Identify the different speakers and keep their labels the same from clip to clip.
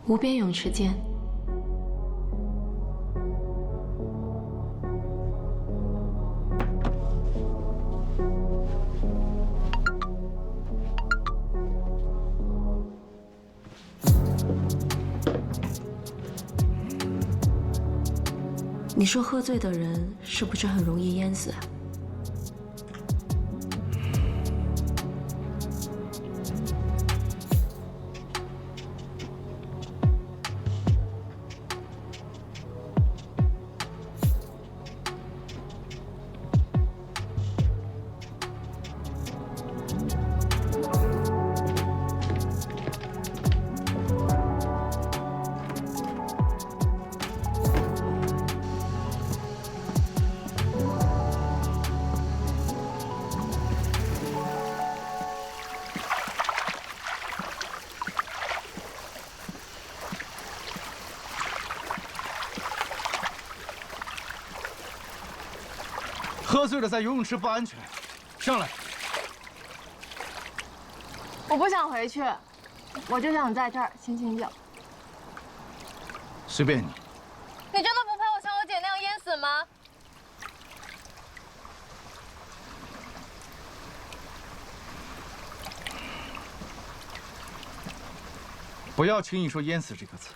Speaker 1: 无边泳池见。你说喝醉的人是不是很容易淹死啊？
Speaker 2: 喝醉了在游泳池不安全，上来。
Speaker 3: 我不想回去，我就想在这儿醒醒酒。
Speaker 2: 随便你。
Speaker 3: 你真的不怕我像我姐那样淹死吗？
Speaker 2: 不要轻易说淹死这个词，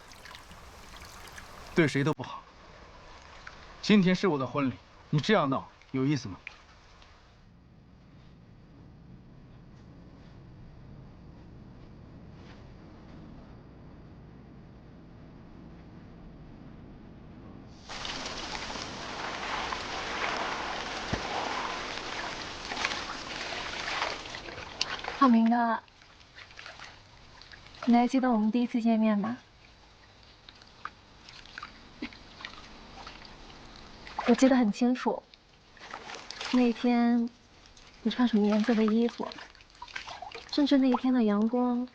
Speaker 2: 对谁都不好。今天是我的婚礼，你这样闹有意思吗？
Speaker 3: 浩明哥，你还记得我们第一次见面吗？我记得很清楚。那天你穿什么颜色的衣服，甚至那一天的阳光，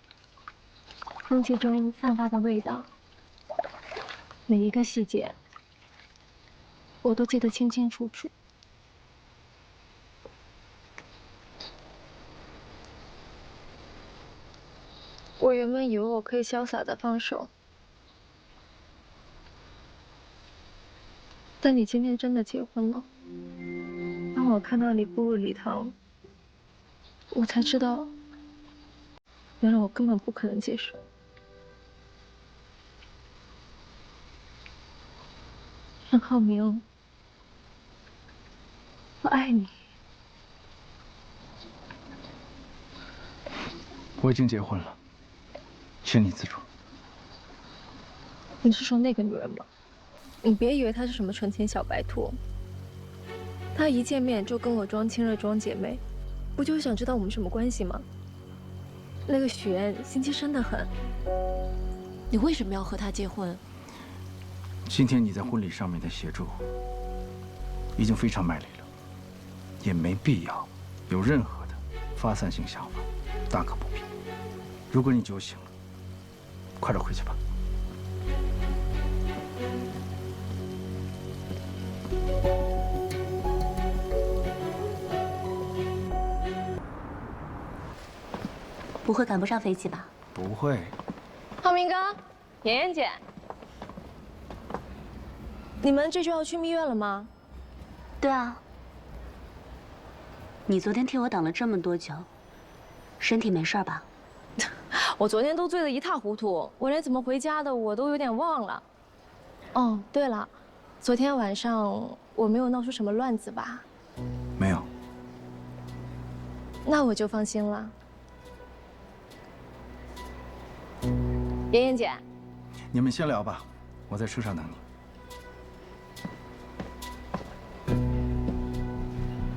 Speaker 3: 空气中散发的味道，每一个细节，我都记得清清楚楚。我原本以为我可以潇洒的放手，但你今天真的结婚了。当我看到你步入礼堂，我才知道，原来我根本不可能接受。陈浩明，我爱你。
Speaker 2: 我已经结婚了，请你自重。
Speaker 3: 你是说那个女人吗？你别以为她是什么纯情小白兔，她一见面就跟我装亲热装姐妹，不就是想知道我们什么关系吗？那个许愿心机深得很。
Speaker 1: 你为什么要和他结婚？
Speaker 2: 今天你在婚礼上面的协助已经非常卖力了，也没必要有任何的发散性想法，大可不必。如果你酒醒了，快点回去吧。
Speaker 4: 不会赶不上飞机吧？
Speaker 2: 不会。
Speaker 3: 浩明哥，妍妍姐，你们这就要去蜜月了吗？
Speaker 4: 对啊。你昨天替我等了这么多酒，身体没事吧？
Speaker 3: 我昨天都醉得一塌糊涂，我连怎么回家的我都有点忘了。哦，对了，昨天晚上我没有闹出什么乱子吧？
Speaker 2: 没有。
Speaker 3: 那我就放心了。妍妍姐，
Speaker 2: 你们先聊吧，我在车上等你。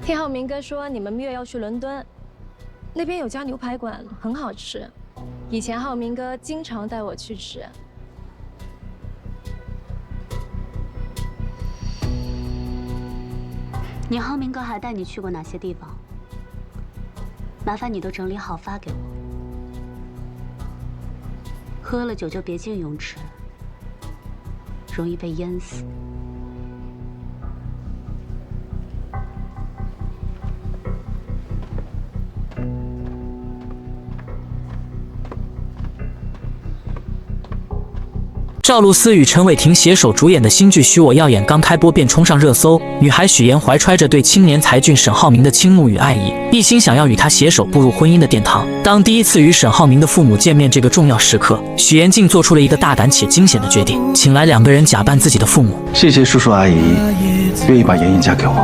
Speaker 3: 听浩明哥说你们蜜月要去伦敦，那边有家牛排馆很好吃，以前浩明哥经常带我去吃。
Speaker 4: 你浩明哥还带你去过哪些地方？麻烦你都整理好发给我。喝了酒就别进泳池，容易被淹死。
Speaker 5: 赵露思与陈伟霆携手主演的新剧《许我耀眼》刚开播便冲上热搜，女孩许妍怀揣着对青年才俊沈浩明的倾慕与爱意，一心想要与他携手步入婚姻的殿堂。当第一次与沈浩明的父母见面这个重要时刻，许妍竟做出了一个大胆且惊险的决定，请来2个人假扮自己的父母。
Speaker 2: 谢谢叔叔阿姨愿意把妍妍嫁给我，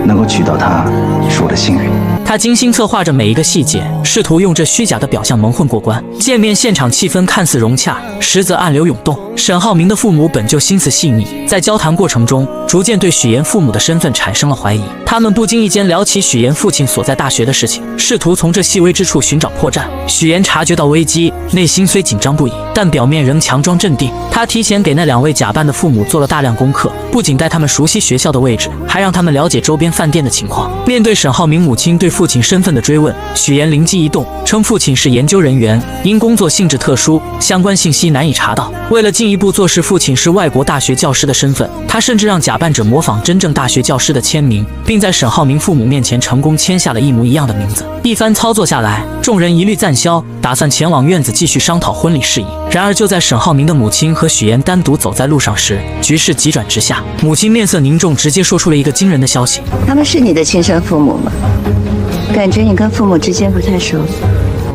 Speaker 2: 能够娶到她是我的幸运。
Speaker 5: 他精心策划着每一个细节，试图用这虚假的表象蒙混过关。见面现场气氛看似融洽，实则暗流涌动。沈浩明的父母本就心思细腻，在交谈过程中，逐渐对许妍父母的身份产生了怀疑。他们不经意间聊起许妍父亲所在大学的事情，试图从这细微之处寻找破绽。许妍察觉到危机，内心虽紧张不已，但表面仍强装镇定。他提前给那2位假扮的父母做了大量功课，不仅带他们熟悉学校的位置，还让他们了解周边饭店的情况。面对沈浩明母亲对父亲身份的追问，许妍灵机一动，称父亲是研究人员，因工作性质特殊，相关信息难以查到。为了进一步坐实父亲是外国大学教师的身份，他甚至让假扮者模仿真正大学教师的签名，并在沈浩明父母面前成功签下了一模一样的名字。一番操作下来，众人一律赞消，打算前往院子继续商讨婚礼事宜。然而就在沈浩明的母亲和许妍单独走在路上时，局势急转直下。母亲面色凝重，直接说出了一个惊人的消息：
Speaker 6: 他们是你的亲生父母吗？感觉你跟父母之间不太熟。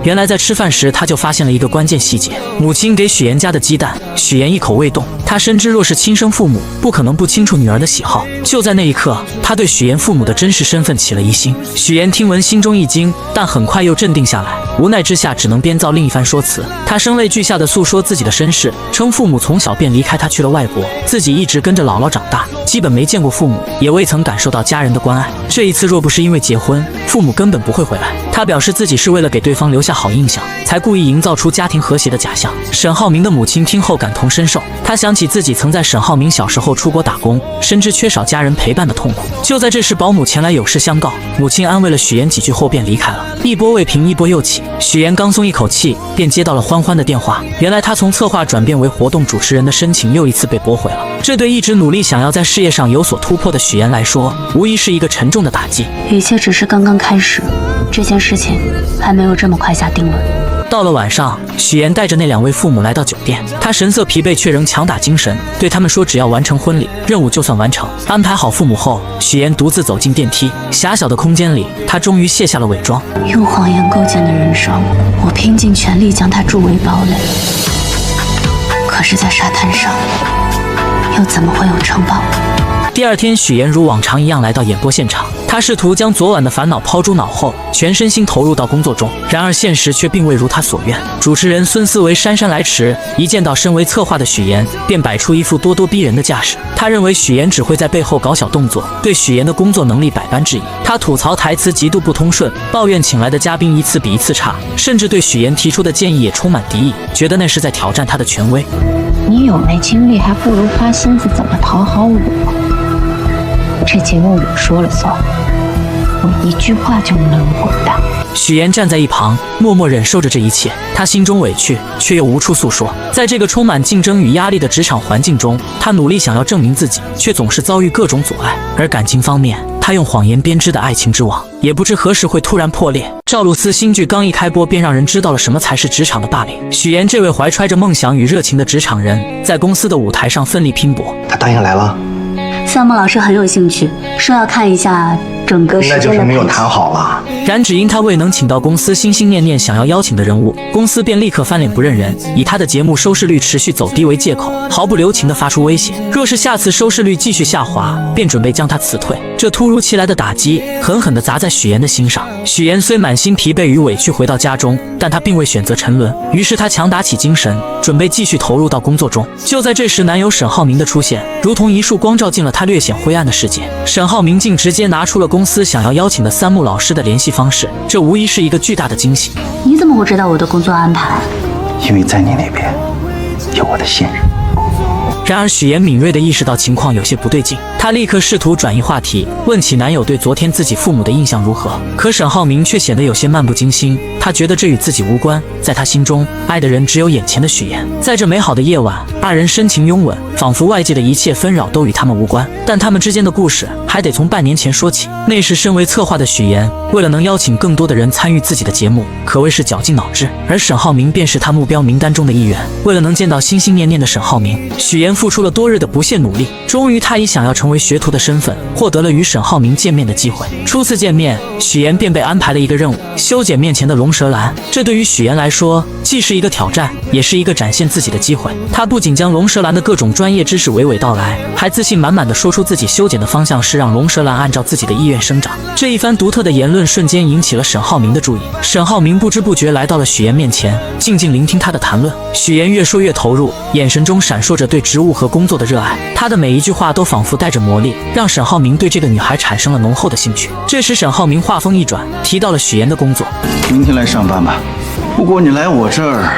Speaker 5: 原来在吃饭时，他就发现了一个关键细节：母亲给许妍加的鸡蛋，许妍一口未动。他深知若是亲生父母，不可能不清楚女儿的喜好。就在那一刻，他对许妍父母的真实身份起了疑心。许妍听闻心中一惊，但很快又镇定下来，无奈之下只能编造另一番说辞。他声泪俱下地诉说自己的身世，称父母从小便离开他去了外国，自己一直跟着姥姥长大，基本没见过父母，也未曾感受到家人的关爱。这一次若不是因为结婚，父母根本不会回来。他表示自己是为了给对方留下好印象，才故意营造出家庭和谐的假象。沈浩明的母亲听后感同身受，她想起自己曾在沈浩明小时候出国打工，深知缺少家人陪伴的痛苦。就在这时，保姆前来有事相告，母亲安慰了许妍几句后便离开了。一波未平，一波又起，许妍刚松一口气，便接到了欢欢的电话。原来她从策划转变为活动主持人的申请又一次被驳回了。这对一直努力想要在事业上有所突破的许妍来说，无疑是一个沉重的打击。
Speaker 4: 一切只是刚刚开始，这件事情还没有这么快下定论。
Speaker 5: 到了晚上，许妍带着那2位父母来到酒店，她神色疲惫却仍强打精神，对他们说只要完成婚礼，任务就算完成。安排好父母后，许妍独自走进电梯，狭小的空间里，她终于卸下了伪装。
Speaker 4: 用谎言构建的人生，我拼尽全力将它筑为堡垒，可是在沙滩上，又怎么会有城堡？
Speaker 5: 第二天，许妍如往常一样来到演播现场，她试图将昨晚的烦恼抛诸脑后，全身心投入到工作中。然而现实却并未如她所愿。主持人孙思维姗姗来迟，一见到身为策划的许妍，便摆出一副咄咄逼人的架势。他认为许妍只会在背后搞小动作，对许妍的工作能力百般质疑。他吐槽台词极度不通顺，抱怨请来的嘉宾一次比一次差，甚至对许妍提出的建议也充满敌意，觉得那是在挑战他的权威。
Speaker 3: 你有那精力，还不如花心思怎么讨好我。这节目我说了算，我一句话就能滚蛋。
Speaker 5: 许妍站在一旁，默默忍受着这一切。她心中委屈，却又无处诉说。在这个充满竞争与压力的职场环境中，她努力想要证明自己，却总是遭遇各种阻碍。而感情方面，她用谎言编织的爱情之网，也不知何时会突然破裂。赵露思新剧刚一开播，便让人知道了什么才是职场的霸凌。许妍这位怀揣着梦想与热情的职场人，在公司的舞台上奋力拼搏。
Speaker 2: 他答应来了。
Speaker 4: 项目老师很有兴趣，说要看一下整个时间的
Speaker 2: 那就是没有谈好了。
Speaker 5: 然只因他未能请到公司心心念念想要邀请的人物，公司便立刻翻脸不认人，以他的节目收视率持续走低为借口，毫不留情地发出威胁，若是下次收视率继续下滑，便准备将他辞退。这突如其来的打击狠狠地砸在许妍的心上。许妍虽满心疲惫与委屈回到家中，但她并未选择沉沦，于是她强打起精神，准备继续投入到工作中。就在这时，男友沈浩明的出现，如同一束光照进了她略显灰暗的世界。沈浩明竟直接拿出了公司想要邀请的3木老师的联系方式，这无疑是一个巨大的惊喜。
Speaker 4: 你怎么会知道我的工作安排？
Speaker 2: 因为在你那边有我的信任。
Speaker 5: 然而许妍敏锐地意识到情况有些不对劲，她立刻试图转移话题，问起男友对昨天自己父母的印象如何。可沈浩明却显得有些漫不经心，他觉得这与自己无关，在他心中，爱的人只有眼前的许妍。在这美好的夜晚，二人深情拥吻，仿佛外界的一切纷扰都与他们无关。但他们之间的故事还得从半年前说起。那时身为策划的许岩，为了能邀请更多的人参与自己的节目，可谓是绞尽脑汁。而沈浩明便是他目标名单中的一员。为了能见到心心念念的沈浩明，许岩付出了多日的不懈努力。终于，他以想要成为学徒的身份，获得了与沈浩明见面的机会。初次见面，许岩便被安排了一个任务：修剪面前的龙舌兰。这对于许岩来说，既是一个挑战，也是一个展现自己的机会。他不仅将龙舌兰的各种专业知识娓娓道来，还自信满满地说出自己修剪的方向是让龙舌兰按照自己的意愿生长。这一番独特的言论瞬间引起了沈浩明的注意。沈浩明不知不觉来到了许岩面前，静静聆听他的谈论。许岩越说越投入，眼神中闪烁着对职务和工作的热爱。他的每一句话都仿佛带着魔力，让沈浩明对这个女孩产生了浓厚的兴趣。这时沈浩明话锋一转，提到了许岩的工作。
Speaker 2: 明天来上班吧。不过你来我这儿，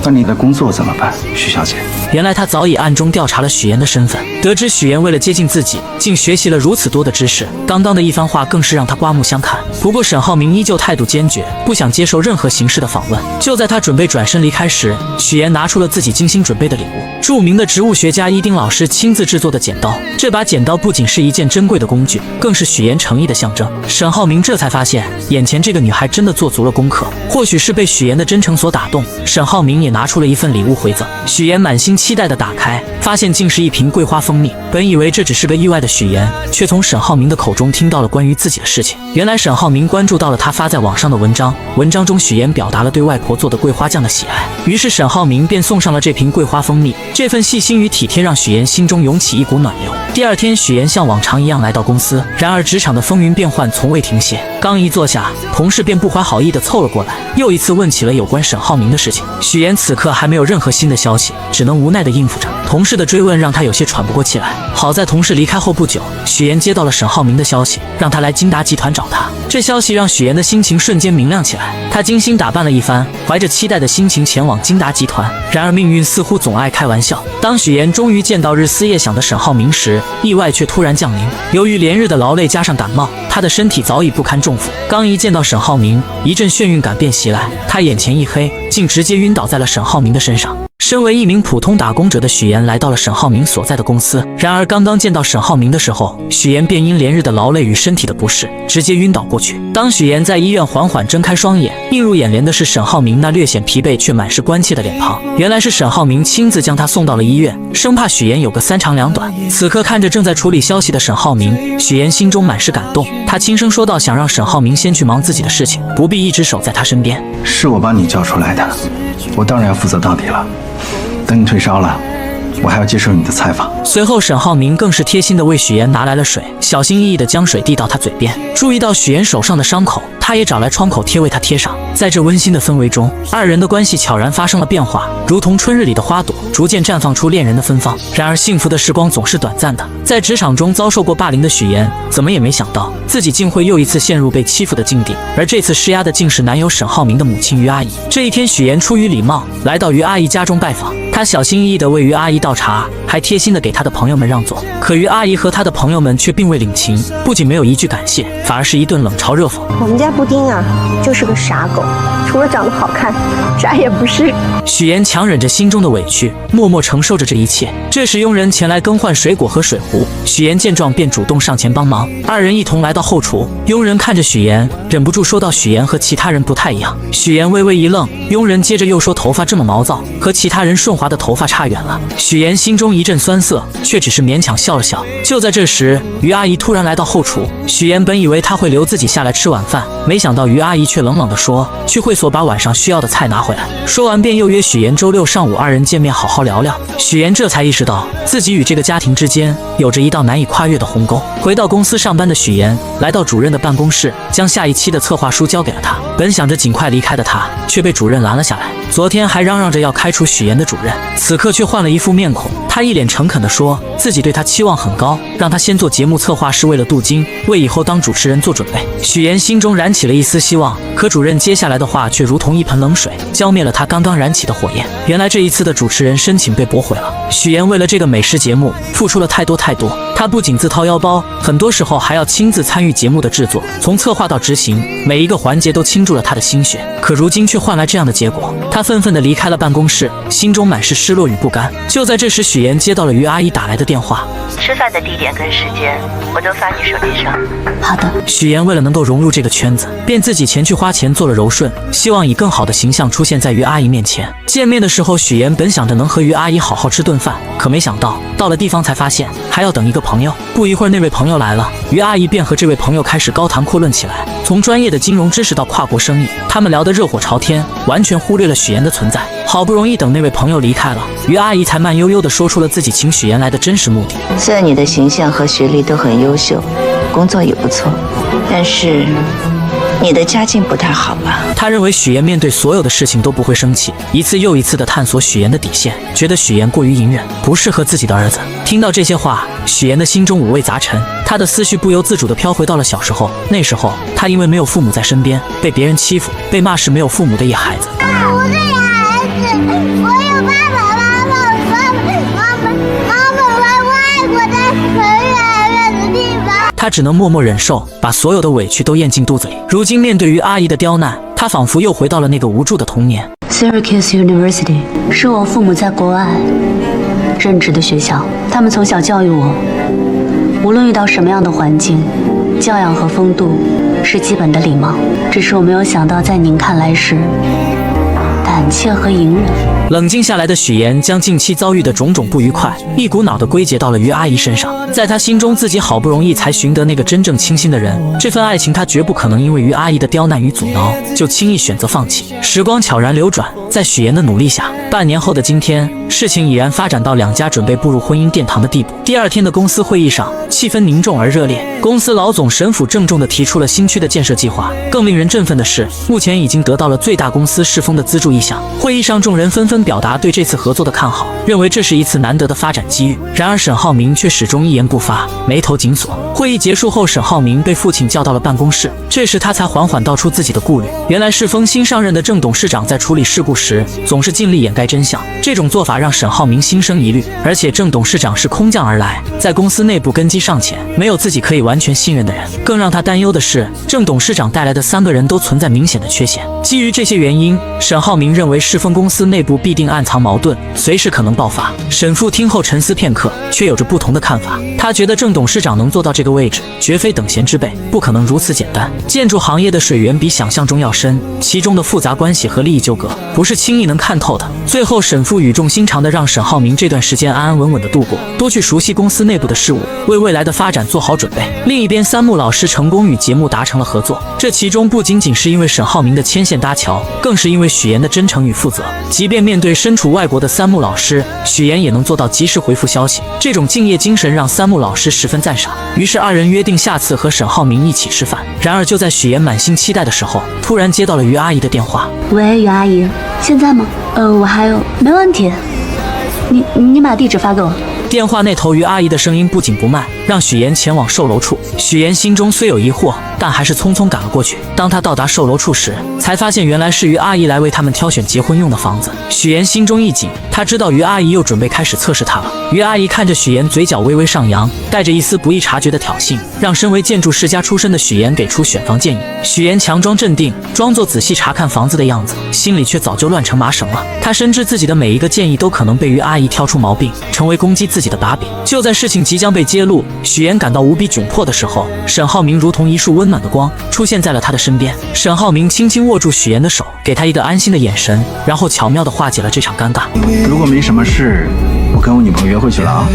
Speaker 2: 那你的工作怎么办，许小姐？
Speaker 5: 原来他早已暗中调查了许岩的身份，得知许岩为了接近自己，竟学习了如此多的知识。刚刚的一番话更是让他刮目相看。不过沈浩明依旧态度坚决，不想接受任何形式的访问。就在他准备转身离开时，许岩拿出了自己精心准备的礼物——著名的植物学家伊丁老师亲自制作的剪刀。这把剪刀不仅是一件珍贵的工具，更是许岩诚意的象征。沈浩明这才发现，眼前这个女孩真的做足了功课。或许是被许岩的真诚所打动，沈浩明也拿出了一份礼物回赠。许岩满心期待地打开，发现竟是一瓶桂花蜂蜜。本以为这只是个意外的许岩，却从沈浩明的口中听到了关于自己的事情。原来沈浩明关注到了他发在网上的文章，文章中许岩表达了对外婆做的桂花酱的喜爱，于是沈浩明便送上了这瓶桂花蜂蜜。这份细心与体贴让许岩心中涌起一股暖流。第二天，许岩像往常一样来到公司，然而职场的风云变幻从未停歇。刚一坐下，同事便不怀好意地凑了过来，又一次问起了有关沈浩明的事情。许岩此刻还没有任何新的消息，只能无奈地应付着。同事的追问让他有些喘不过气来。好在同事离开后不久，许岩接到了沈浩明的消息，让他来金达集团找他。这消息让许岩的心情瞬间明亮起来，他精心打扮了一番，怀着期待的心情前往金达集团。然而命运似乎总爱开玩笑，当许岩终于见到日思夜想的沈浩明时，意外却突然降临。由于连日的劳累加上感冒，他的身体早已不堪重负。刚一见到沈浩明，一阵眩晕感便袭来，他眼前一黑，竟直接晕倒在了沈浩明的身上。身为一名普通打工者的许岩来到了沈浩明所在的公司，然而刚刚见到沈浩明的时候，许岩便因连日的劳累与身体的不适，直接晕倒过去。当许岩在医院缓缓睁开双眼，映入眼帘的是沈浩明那略显疲惫却满是关切的脸庞。原来是沈浩明亲自将他送到了医院，生怕许岩有个三长两短。此刻看着正在处理消息的沈浩明，许岩心中满是感动。他轻声说道，想让沈浩明先去忙自己的事情，不必一直守在他身边。
Speaker 2: 是我把你叫出来的，我当然要负责到底了。等你退烧了，我还要接受你的采访。
Speaker 5: 随后沈浩明更是贴心地为许岩拿来了水，小心翼翼地将水递到他嘴边。注意到许岩手上的伤口，他也找来创口贴为他贴上。在这温馨的氛围中，二人的关系悄然发生了变化，如同春日里的花朵，逐渐绽放出恋人的芬芳。然而幸福的时光总是短暂的，在职场中遭受过霸凌的许岩，怎么也没想到自己竟会又一次陷入被欺负的境地，而这次施压的竟是男友沈浩明的母亲于阿姨。这一天，许岩出于礼貌来到于阿姨家中拜访，他小心翼翼地为于阿姨倒茶，还贴心地给他的朋友们让座。可于阿姨和他的朋友们却并未领情，不仅没有一句感谢，反而是一顿冷嘲热讽。
Speaker 7: 我们家布丁啊，就是个傻狗，除了长得好看，啥也不是。
Speaker 5: 许岩强忍着心中的委屈，默默承受着这一切。这时佣人前来更换水果和水壶，许岩见状便主动上前帮忙。二人一同来到后厨，佣人看着许岩，忍不住说道：“许岩和其他人不太一样。”许岩微微一愣，佣人接着又说：“头发这么毛躁，和其他人顺滑的头发差远了。”许岩心中一阵酸涩，却只是勉强笑了笑。就在这时，于阿姨突然来到后厨，许岩本以为她会留自己下来吃晚饭，没想到于阿姨却冷冷地说：“去会所把晚上需要的菜拿回来。”说完便又约许岩周六上午二人见面好好聊聊。许岩这才意识到自己与这个家庭之间有着一道难以跨越的鸿沟。回到公司上班的许岩来到主任的办公室，将下一期的策划书交给了他。本想着尽快离开的他，却被主任拦了下来。昨天还嚷嚷着要开除许岩的主任，此刻却换了一副面孔。他一脸诚恳地说自己对他期望很高，让他先做节目策划是为了镀金，为以后当主持人做准备。许岩心中燃起了一丝希望，可主任接下来的话却如同一盆冷水，浇灭了他刚刚燃起的火焰。原来这一次的主持人申请被驳回了。许岩为了这个美食节目付出了太多，她不仅自掏腰包，很多时候还要亲自参与节目的制作，从策划到执行，每一个环节都倾注了她的心血。可如今却换来这样的结果，她愤愤地离开了办公室，心中满是失落与不甘。就在这时，许妍接到了于阿姨打来的电话。
Speaker 6: 吃饭的地点跟时间我都发你手机上。
Speaker 4: 好的。
Speaker 5: 许妍为了能够融入这个圈子，便自己前去花钱做了柔顺，希望以更好的形象出现在于阿姨面前。见面的时候，许妍本想着能和于阿姨好好吃顿饭，可没想到到了地方才发现还要等一个朋友。不一会儿，那位朋友来了，于阿姨便和这位朋友开始高谈阔论起来，从专业的金融知识到跨国生意，他们聊得热火朝天，完全忽略了许妍的存在。好不容易等那位朋友离开了，于阿姨才慢悠悠地说出了自己请许妍来的真实目的。
Speaker 6: 虽然你的形象和学历都很优秀，工作也不错，但是你的家境不太好吧？
Speaker 5: 他认为许妍面对所有的事情都不会生气，一次又一次地探索许妍的底线，觉得许妍过于隐忍，不适合自己的儿子。听到这些话，许妍的心中五味杂陈，她的思绪不由自主地飘回到了小时候。那时候，她因为没有父母在身边，被别人欺负，被骂是没有父母的野孩子。
Speaker 8: 我是野孩子，我有爸爸妈妈，妈妈和外国在很远的地方。
Speaker 5: 他只能默默忍受，把所有的委屈都咽进肚子里。如今面对于阿姨的刁难，他仿佛又回到了那个无助的童年。
Speaker 4: Syracuse University 是我父母在国外任职的学校，他们从小教育我，无论遇到什么样的环境，教养和风度是基本的礼貌。只是我没有想到，在您看来是胆怯和隐忍。
Speaker 5: 冷静下来的许妍将近期遭遇的种种不愉快一股脑地归结到了于阿姨身上。在她心中，自己好不容易才寻得那个真正倾心的人，这份爱情她绝不可能因为于阿姨的刁难与阻挠就轻易选择放弃。时光悄然流转，在许妍的努力下，半年后的今天，事情已然发展到两家准备步入婚姻殿堂的地步。第二天的公司会议上，气氛凝重而热烈。公司老总沈府郑重地提出了新区的建设计划。更令人振奋的是，目前已经得到了最大公司世丰的资助意向。会议上，众人纷纷表达对这次合作的看好，认为这是一次难得的发展机遇。然而沈浩明却始终一言不发，眉头紧锁。会议结束后，沈浩明被父亲叫到了办公室，这时他才缓缓道出自己的顾虑。原来世丰新上任的郑董事长在处理事故时总是尽力掩盖真相，这种做法让沈浩明心生疑虑。而且郑董事长是空降而来，在公司内部根基尚浅，没有自己可以完全信任的人。更让他担忧的是，郑董事长带来的3个人都存在明显的缺陷。基于这些原因，沈浩明认为世丰公司内部必定暗藏矛盾，随时可能爆发。沈父听后沉思片刻，却有着不同的看法。他觉得郑董事长能做到这个位置，绝非等闲之辈，不可能如此简单。建筑行业的水源比想象中要深，其中的复杂关系和利益纠葛不是轻易能看透的。最后，沈父语重心长地让沈浩明这段时间安安稳稳地度过，多去熟悉公司内部的事务，为未来的发展做好准备。另一边，三木老师成功与节目达成了合作，这其中不仅仅是因为沈浩明的牵线搭桥，更是因为许妍的真诚与负责。即便面对身处外国的三木老师，许妍也能做到及时回复消息，这种敬业精神让三木老师十分赞赏。于是二人约定下次和沈浩明一起吃饭。然而就在许妍满心期待的时候，突然接到了于阿姨的电话。
Speaker 4: 喂，于阿姨，现在吗？我还有，没问题。你把地址发给我。
Speaker 5: 电话那头于阿姨的声音不紧不慢，让许妍前往售楼处。许妍心中虽有疑惑，但还是匆匆赶了过去。当她到达售楼处时，才发现原来是于阿姨来为他们挑选结婚用的房子。许妍心中一紧，她知道于阿姨又准备开始测试她了。于阿姨看着许妍，嘴角微微上扬，带着一丝不易察觉的挑衅，让身为建筑世家出身的许妍给出选房建议。许妍强装镇定，装作仔细查看房子的样子，心里却早就乱成麻绳了。她深知自己的每一个建议都可能被于阿姨挑出毛病，成为攻击自己的把柄。就在事情即将被揭露，许妍感到无比窘迫的时候，沈浩明如同一束温暖的光出现在了她的身边。沈浩明轻轻握住许妍的手，给她一个安心的眼神，然后巧妙地化解了这场尴尬。
Speaker 2: 如果没什么事，我跟我女朋友约会去了啊。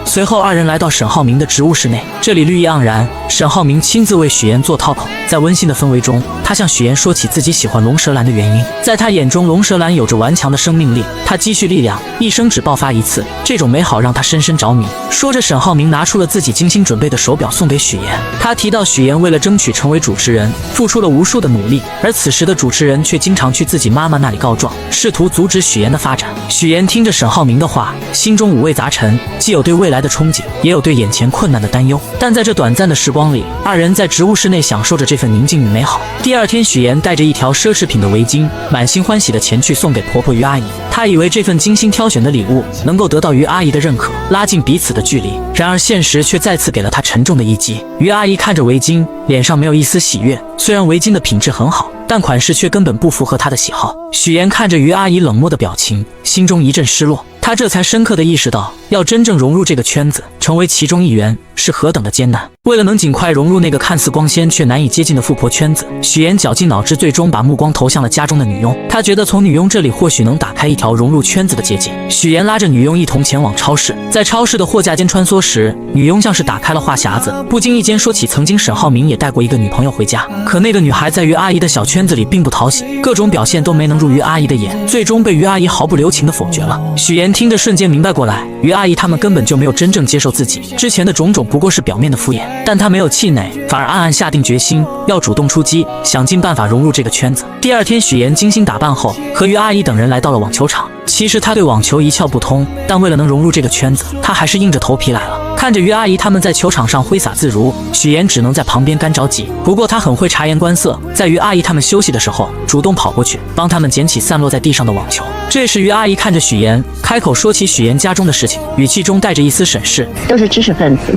Speaker 5: 随后二人来到沈浩明的职务室内，这里绿意盎然，沈浩明亲自为许妍做套口。在温馨的氛围中，他向许妍说起自己喜欢龙舌兰的原因。在他眼中，龙舌兰有着顽强的生命力，它积蓄力量，一生只爆发一次，这种美好让他深深着迷。说着，沈浩明拿出了自己精心准备的手表送给许妍。他提到许妍为了争取成为主持人，付出了无数的努力，而此时的主持人却经常去自己妈妈那里告状，试图阻止许妍的发展。许妍听着沈浩明的话，心中五味杂陈，既有对未来的憧憬，也有对眼前困难的担忧。但在这短暂的时光里，二人在职务室内享受着这份宁静与美好。第二天，许妍带着一条奢侈品的围巾，满心欢喜地前去送给婆婆于阿姨。他以为这份精心挑选的礼物能够得到于阿姨的认可，拉近彼此的距离。然而现实却再次给了他沉重的一击。于阿姨看着围巾，脸上没有一丝喜悦。虽然围巾的品质很好，但款式却根本不符合她的喜好。许妍看着于阿姨冷漠的表情，心中一阵失落。她这才深刻地意识到，要真正融入这个圈子，成为其中一员，是何等的艰难。为了能尽快融入那个看似光鲜却难以接近的富婆圈子，许妍绞尽脑汁，最终把目光投向了家中的女佣。她觉得从女佣这里或许能打开一条融入圈子的捷径。许妍拉着女佣一同前往超市，在超市的货架间穿梭时，女佣像是打开了话匣子，不经意间说起曾经沈浩明也带过一个女朋友回家。可那个女孩在于阿姨的小圈子里并不讨喜，各种表现都没能入于阿姨的眼，最终被于阿姨毫不留情地否决了。许妍听着瞬间明白过来，于阿姨他们根本就没有真正接受自己，之前的种种不过是表面的敷衍。但她没有气馁，反而暗暗下定决心要主动出击，想尽办法融入这个圈子。第二天，许妍精心打扮后，和于阿姨等人来到了网球场。其实她对网球一窍不通，但为了能融入这个圈子，她还是硬着头皮来了。看着于阿姨他们在球场上挥洒自如，许妍只能在旁边干着急。不过她很会察言观色，在于阿姨他们休息的时候，主动跑过去帮他们捡起散落在地上的网球。这时于阿姨看着许妍，开口说起许妍家中的事情，语气中带着一丝审视。
Speaker 6: 都是知识分子，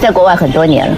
Speaker 6: 在国外很多年了。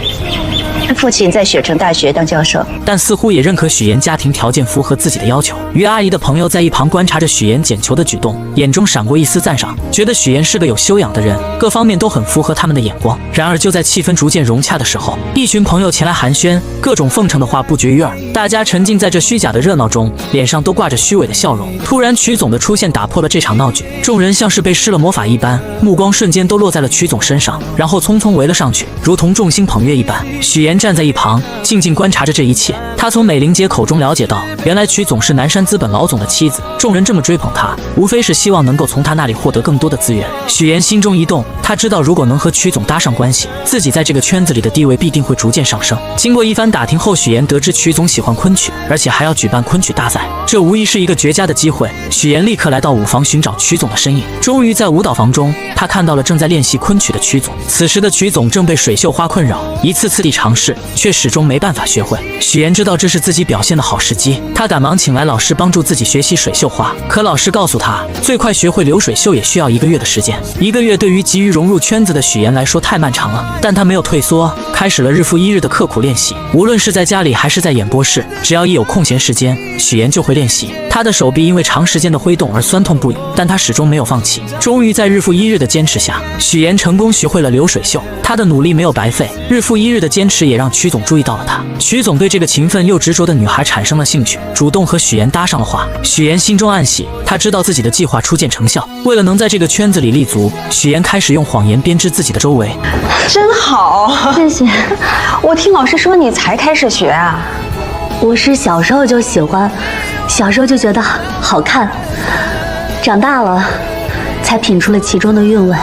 Speaker 6: 他父亲在雪城大学当教授，
Speaker 5: 但似乎也认可许妍家庭条件符合自己的要求。于阿姨的朋友在一旁观察着许妍捡球的举动，眼中闪过一丝赞赏，觉得许妍是个有修养的人，各方面都很符合他们的眼光。然而就在气氛逐渐融洽的时候，一群朋友前来寒暄，各种奉承的话不绝于耳。大家沉浸在这虚假的热闹中，脸上都挂着虚伪的笑容。突然曲总的出现打破了这场闹剧，众人像是被施了魔法一般，目光瞬间都落在了曲总身上，然后匆匆围了上去，如同众星捧月一般。许妍站在一旁静静观察着这一切。她从美玲姐口中了解到，原来曲总是南山资本老总的妻子，众人这么追捧她，无非是希望能够从她那里获得更多的资源。许妍心中一动，她知道如果能和曲总搭上关系，自己在这个圈子里的地位必定会逐渐上升。经过一番打听后，许妍得知曲总喜欢昆曲，而且还要举办昆曲大赛，这无疑是一个绝佳的机会。许妍立刻来到舞房寻找曲总的身影，终于在舞蹈房中，她看到了正在练习昆曲的曲总。此时的曲总正被水袖花困扰，一次次地尝试，却始终没办法学会。许妍知道这是自己表现的好时机，她赶忙请来老师帮助自己学习水袖花。可老师告诉她，最快学会流水袖也需要1个月的时间。1个月对于急于融入圈子的许妍来说太漫长了，但她没有退缩，开始了日复一日的刻苦练习。无论是在家里还是在演播室，只要一有空闲时间，许妍就会练习。她的手臂因为长时间的挥动而酸痛不已，但她始终没有放弃。终于在日复一日的坚持下，许妍成功学会了流水袖。她的努力没有白费，日复一日的坚持也让曲总注意到了她。曲总对这个勤奋又执着的女孩产生了兴趣，主动和许妍搭上了话。许妍心中暗喜，她知道自己的计划初见成效。为了能在这个圈子里立足，许妍开始用谎言编织自己的周围。
Speaker 9: 真好，
Speaker 3: 谢谢。
Speaker 9: 我听老师说你才开始学啊？
Speaker 4: 我是小时候就喜欢，小时候就觉得好看，长大了才品出了其中的韵味，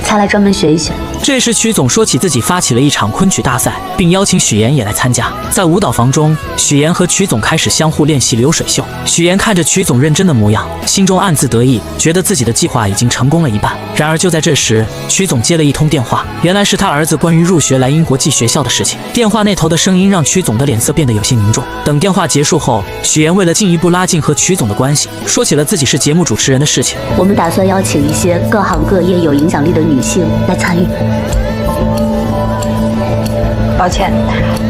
Speaker 4: 才来专门学一学。
Speaker 5: 这时曲总说起自己发起了一场昆曲大赛，并邀请许妍也来参加。在舞蹈房中，许妍和曲总开始相互练习流水袖。许妍看着曲总认真的模样，心中暗自得意，觉得自己的计划已经成功了一半。然而就在这时，曲总接了一通电话，原来是他儿子关于入学来英国际学校的事情。电话那头的声音让曲总的脸色变得有些凝重。等电话结束后，许妍为了进一步拉近和曲总的关系，说起了自己是节目主持人的事情。
Speaker 4: 我们打算邀请一些各行各业有影响力的女性来参与。
Speaker 9: 抱歉，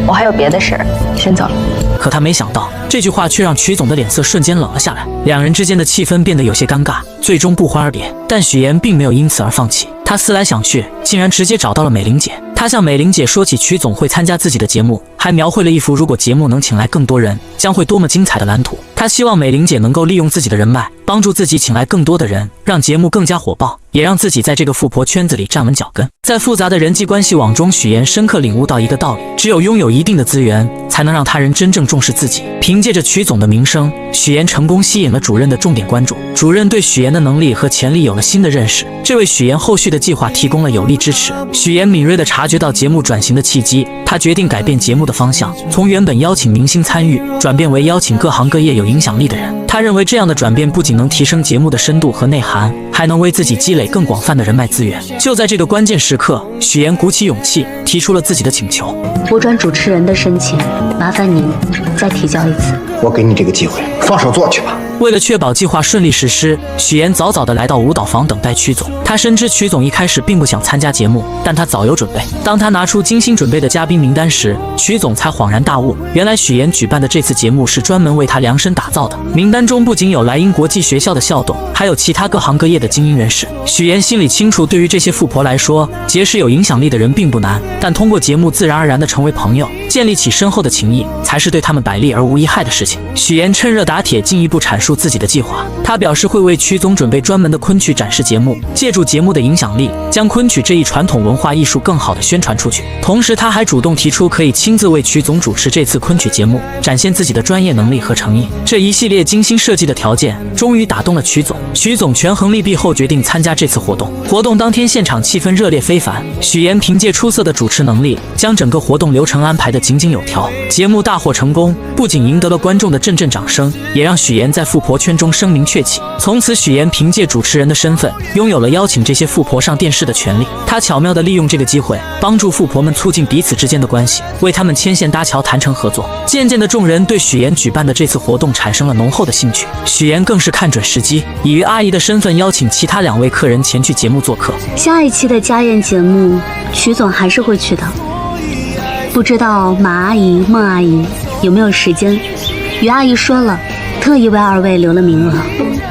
Speaker 9: 我还有别的事儿，先走了。
Speaker 5: 可他没想到，这句话却让曲总的脸色瞬间冷了下来，两人之间的气氛变得有些尴尬，最终不欢而别。但许妍并没有因此而放弃，她思来想去，竟然直接找到了美玲姐。她向美玲姐说起曲总会参加自己的节目，还描绘了一幅如果节目能请来更多人，将会多么精彩的蓝图。她希望美玲姐能够利用自己的人脉，帮助自己请来更多的人，让节目更加火爆，也让自己在这个富婆圈子里站稳脚跟。在复杂的人际关系网中，许妍深刻领悟到一个道理：只有拥有一定的资源，才能让他人真正重视自己。凭借着曲总的名声，许妍成功吸引了主任的重点关注。主任对许妍的能力和潜力有了新的认识，这为许妍后续的计划提供了有力支持。许妍敏锐地察觉到节目转型的契机，她决定改变节目的方向，从原本邀请明星参与，转变为邀请各行各业有影响力的人。她认为这样的转变不仅能提升节目的深度和内涵，还能为自己积累更广泛的人脉资源。就在这个关键时刻，许妍鼓起勇气提出了自己的请求：
Speaker 4: 我转主持人的申请，麻烦您再提交一次。
Speaker 10: 我给你这个机会，放手做去吧。
Speaker 5: 为了确保计划顺利实施，许妍早早地来到舞蹈房等待曲总。她深知曲总一开始并不想参加节目，但他早有准备。当他拿出精心准备的嘉宾名单时，曲总才恍然大悟，原来许妍举办的这次节目是专门为他量身打造的。名单中不仅有莱茵国际学校的校董，还有其他各行各业的精英人士。许妍心里清楚，对于这些富婆来说，结识有影响力的人并不难，但通过节目自然而然地成为朋友，建立起深厚的情谊，才是对他们百利而无一害的事情。许妍趁热打铁，进一步阐述自己的计划。他表示会为曲总准备专门的昆曲展示节目，借助节目的影响力，将昆曲这一传统文化艺术更好地宣传出去。同时，他还主动提出可以亲自为曲总主持这次昆曲节目，展现自己的专业能力和诚意。这一系列精心设计的条件，终于打动了曲总。曲总权衡利弊后，决定参加这次活动。活动当天，现场气氛热烈非凡。许妍凭借出色的主持能力，将整个活动流程安排得井井有条。节目大获成功，不仅赢得了观众的阵阵掌声，也让许妍在富婆圈中声名鹊起。从此，许妍凭借主持人的身份，拥有了邀请这些富婆上电视的权利。她巧妙地利用这个机会，帮助富婆们促进彼此之间的关系，为他们牵线搭桥，谈成合作。渐渐的，众人对许妍举办的这次活动产生了浓厚的兴趣。许妍更是看准时机，以于阿姨的身份邀请其他2位客人前去节目做客。
Speaker 4: 下一期的家宴节目，曲总还是会去的。不知道马阿姨、孟阿姨有没有时间？于阿姨说了，特意为2位留了名额。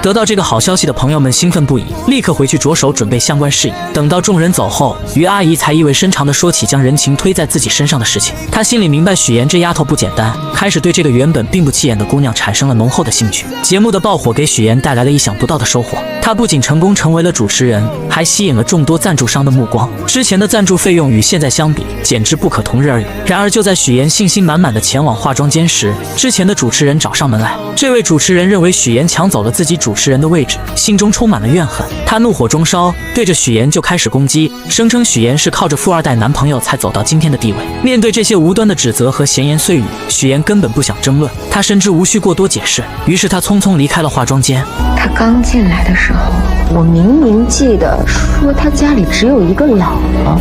Speaker 5: 得到这个好消息的朋友们兴奋不已，立刻回去着手准备相关事宜。等到众人走后，于阿姨才意味深长地说起将人情推在自己身上的事情。她心里明白许妍这丫头不简单，开始对这个原本并不起眼的姑娘产生了浓厚的兴趣。节目的爆火给许妍带来了意想不到的收获，她不仅成功成为了主持人，还吸引了众多赞助商的目光。之前的赞助费用与现在相比，简直不可同日而语。然而就在许妍信心满满地前往化妆间时，之前的主持人找上门来。这位主持人认为许妍抢走了自己主持人的位置，心中充满了怨恨。他怒火中烧，对着许妍就开始攻击，声称许妍是靠着富2代男朋友才走到今天的地位。面对这些无端的指责和闲言碎语，许妍根本不想争论，她深知无需过多解释，于是她匆匆离开了化妆间。
Speaker 9: 他刚进来的时候，我明明记得说他家里只有一个老婆。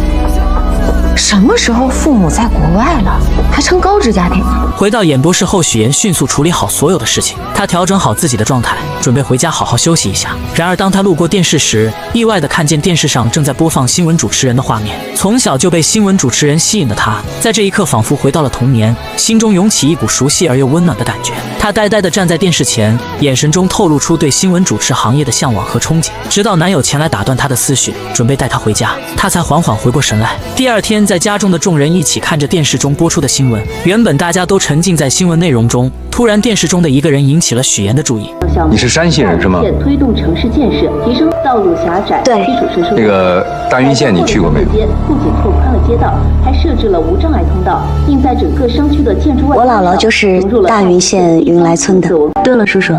Speaker 9: 什么时候父母在国外了，还成高知家庭了？
Speaker 5: 回到演播室后，许妍迅速处理好所有的事情，她调整好自己的状态，准备回家好好休息一下。然而当她路过电视时，意外地看见电视上正在播放新闻主持人的画面。从小就被新闻主持人吸引的她，在这一刻仿佛回到了童年，心中涌起一股熟悉而又温暖的感觉。她呆呆地站在电视前，眼神中透露出对新闻主持行业的向往和憧憬。直到男友前来打断她的思绪，准备带她回家，她才缓缓回过神来。第二天，在家中的众人一起看着电视中播出的新闻，原本大家都沉浸在新闻内容中，突然电视中的一个人引起了许妍的注意。
Speaker 2: 你是山西人是吗？
Speaker 10: 推动城市建设，提升道路狭窄，
Speaker 7: 对，
Speaker 10: 基础设施。
Speaker 2: 那个大云县你去过没有？
Speaker 10: 不仅拓宽了街道，还设置了无障碍通道，并在整个商区的建筑外。
Speaker 4: 我姥姥就是大云县云来村的。对了，叔叔，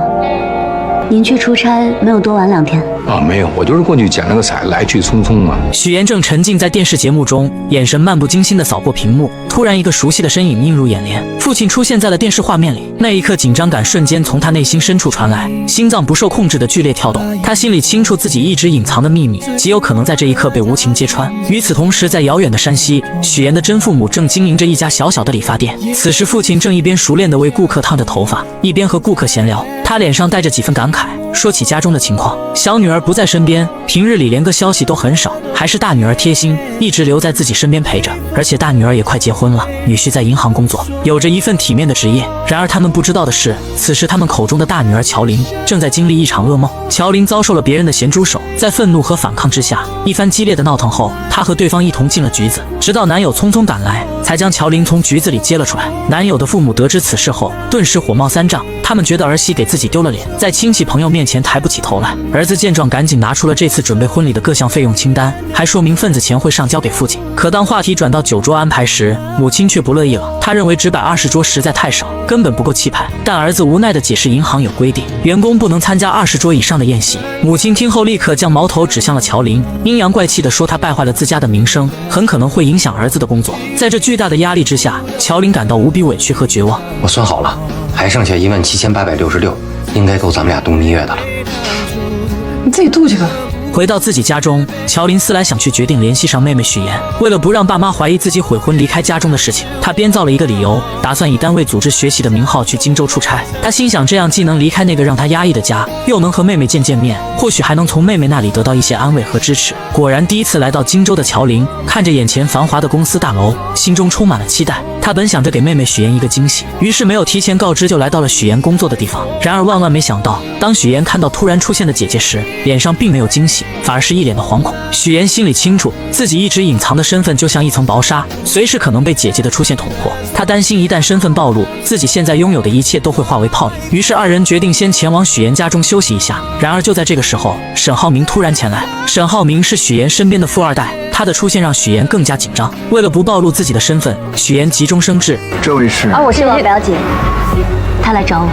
Speaker 4: 您去出差没有多玩2天？
Speaker 2: 没有，我就是过去剪了个彩，来去匆匆嘛。
Speaker 5: 许妍正沉浸在电视节目中，眼神漫不经心地扫过屏幕，突然一个熟悉的身影映入眼帘，父亲出现在了电视画面里。那一刻，紧张感瞬间从他内心深处传来，心脏不受控制的剧烈跳动。他心里清楚自己一直隐藏的秘密，极有可能在这一刻被无情揭穿。与此同时，在遥远的山西，许妍的真父母正经营着一家小小的理发店。此时，父亲正一边熟练地为顾客烫着头发，一边和顾客闲聊。他脸上带着几分感慨，说起家中的情况。小女儿不在身边，平日里连个消息都很少，还是大女儿贴心，一直留在自己身边陪着。而且大女儿也快结婚了，女婿在银行工作，有着一份体面的职业。然而他们不知道的是，此时他们口中的大女儿乔琳正在经历一场噩梦。乔琳遭受了别人的咸猪手，在愤怒和反抗之下，一番激烈的闹腾后，她和对方一同进了局子，直到男友匆匆赶来，才将乔琳从局子里接了出来。男友的父母得知此事后，顿时火冒三丈，他们觉得儿媳给自己丢了脸，在亲戚朋友面前抬不起头来。儿子见状，赶紧拿出了这次准备婚礼的各项费用清单，还说明份子钱会上交给父亲。可当话题转到酒桌安排时，母亲却不乐意了。她认为只摆20桌实在太少，根本不够气派。但儿子无奈地解释，银行有规定，员工不能参加20桌以上的宴席。母亲听后立刻将矛头指向了乔琳，阴阳怪气地说她败坏了自家的名声，很可能会影响儿子的工作。在这巨大的压力之下，乔琳感到无比委屈和绝望。
Speaker 11: 我算好了，还剩下17866，应该够咱们俩度蜜月的了。
Speaker 12: 你自己度去吧，
Speaker 5: 回到自己家中，乔林思来想去，决定联系上妹妹许妍。为了不让爸妈怀疑自己悔婚离开家中的事情，他编造了一个理由，打算以单位组织学习的名号去荆州出差。他心想，这样既能离开那个让他压抑的家，又能和妹妹见面，或许还能从妹妹那里得到一些安慰和支持。果然，第一次来到荆州的乔林，看着眼前繁华的公司大楼，心中充满了期待。他本想着给妹妹许妍一个惊喜，于是没有提前告知，就来到了许妍工作的地方。然而万万没想到，当许妍看到突然出现的姐姐时，脸上并没有惊喜，反而是一脸的惶恐。许妍心里清楚，自己一直隐藏的身份就像一层薄纱，随时可能被姐姐的出现捅破。她担心一旦身份暴露，自己现在拥有的一切都会化为泡影。于是二人决定先前往许妍家中休息一下。然而就在这个时候，沈浩明突然前来。沈浩明是许妍身边的富二代，他的出现让许妍更加紧张。为了不暴露自己的身份，许妍急中生智：“
Speaker 2: 这位是……
Speaker 4: 我是王表姐，她来找我。”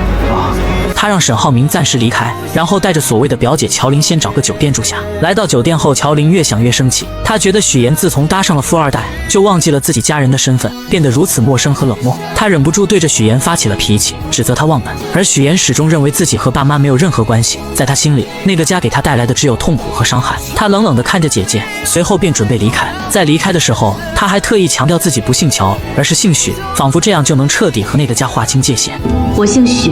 Speaker 5: 他让沈浩明暂时离开，然后带着所谓的表姐乔林先找个酒店住下。来到酒店后，乔林越想越生气，他觉得许妍自从搭上了富二代，就忘记了自己家人的身份，变得如此陌生和冷漠。他忍不住对着许妍发起了脾气，指责她忘本。而许妍始终认为自己和爸妈没有任何关系，在他心里，那个家给他带来的只有痛苦和伤害。他冷冷地看着姐姐，随后便准备离开。在离开的时候，他还特意强调自己不姓乔，而是姓许，仿佛这样就能彻底和那个家划清界限。
Speaker 4: 我姓许。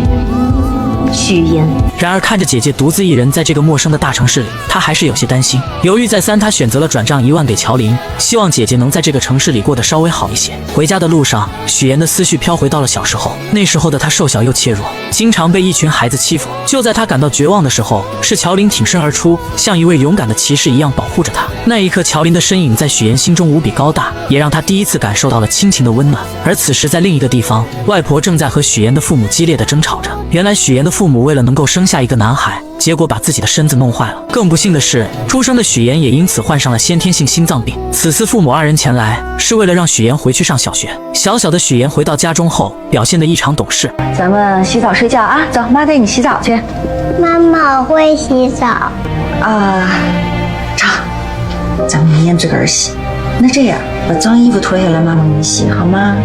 Speaker 4: 许妍。
Speaker 5: 然而看着姐姐独自一人在这个陌生的大城市里，他还是有些担心。犹豫再三，他选择了转账1万给乔林，希望姐姐能在这个城市里过得稍微好一些。回家的路上，许妍的思绪飘回到了小时候，那时候的她瘦小又怯弱，经常被一群孩子欺负。就在她感到绝望的时候，是乔林挺身而出，像一位勇敢的骑士一样保护着她。那一刻，乔林的身影在许妍心中无比高大，也让她第一次感受到了亲情的温暖。而此时在另一个地方，外婆正在和许妍的父母激烈的争吵着。原来许妍的父母为了能够生下一个男孩，结果把自己的身子弄坏了。更不幸的是，出生的许妍也因此患上了先天性心脏病。此次父母二人前来，是为了让许妍回去上小学。小小的许妍回到家中后，表现得异常懂事。
Speaker 9: 咱们洗澡睡觉啊，走，妈带你洗澡去。
Speaker 8: 妈妈，我会洗澡。
Speaker 9: 成，咱们明天自个儿洗。那这样，把脏衣服脱下来，妈妈给你洗，好吗？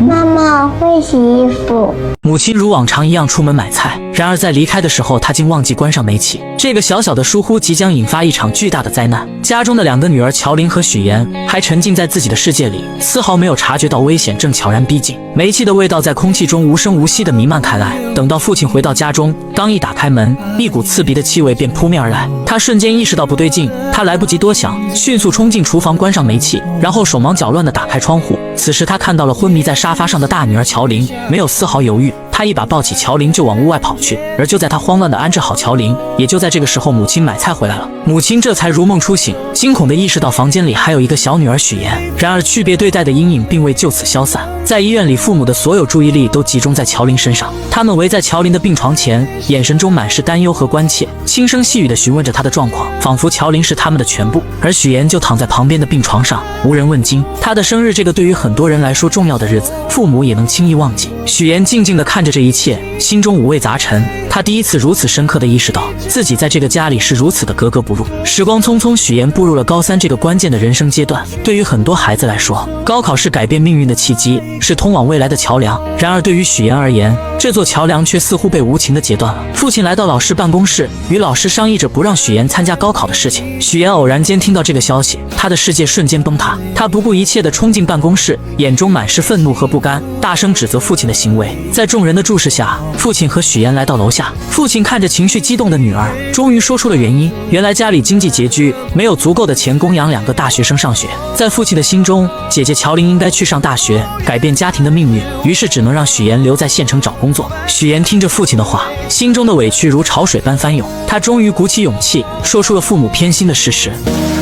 Speaker 8: 妈妈，我会洗衣服。
Speaker 5: 母亲如往常一样出门买菜，然而在离开的时候，她竟忘记关上煤气。这个小小的疏忽即将引发一场巨大的灾难。家中的2个女儿乔林和许妍还沉浸在自己的世界里，丝毫没有察觉到危险正悄然逼近。煤气的味道在空气中无声无息地弥漫开来。等到父亲回到家中，刚一打开门，一股刺鼻的气味便扑面而来。他瞬间意识到不对劲，他来不及多想，迅速冲进厨房关上煤气，然后手忙脚乱地打开窗户。此时他看到了昏迷在沙发上的大女儿乔林，没有丝毫犹豫，他一把抱起乔林就往屋外跑去。而就在他慌乱地安置好乔林，也就在这个时候，母亲买菜回来了。母亲这才如梦初醒，惊恐地意识到房间里还有一个小女儿许妍。然而区别对待的阴影并未就此消散。在医院里，父母的所有注意力都集中在乔林身上，他们围在乔林的病床前，眼神中满是担忧和关切，轻声细语地询问着她的状况，仿佛乔林是他们的全部。而许妍就躺在旁边的病床上，无人问津。她的生日，这个对于很多人来说重要的日子，父母也能轻易忘记。许妍静静地看着这一切，心中五味杂陈。她第一次如此深刻地意识到，自己在这个家里是如此的格格不入。时光匆匆，许妍步入了高3这个关键的人生阶段。对于很多孩子来说，高考是改变命运的契机，是通往未来的桥梁。然而对于许妍而言，这座桥梁却似乎被无情地截断了。父亲来到老师办公室，与老师商议着不让许妍参加高考的事情。许妍偶然间听到这个消息，她的世界瞬间崩塌。她不顾一切地冲进办公室，眼中满是愤怒和不甘，大声指责父亲的行为。在众人的注视下，父亲和许妍来到楼下。父亲看着情绪激动的女儿，终于说出了原因。原来家里经济拮据，没有足够的钱供养2个大学生上学。在父亲的心中，姐姐乔林应该去上大学，改变家庭的命运，于是只能让许妍留在县城找工作。许妍听着父亲的话，心中的委屈如潮水般翻涌。她终于鼓起勇气，说出了父母偏心的事实。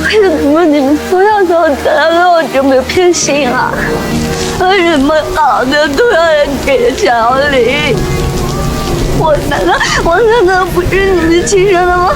Speaker 7: 为什么你们从小到大都有这么偏心啊？为什么好的都要给乔林？我难道不是你们亲生的吗？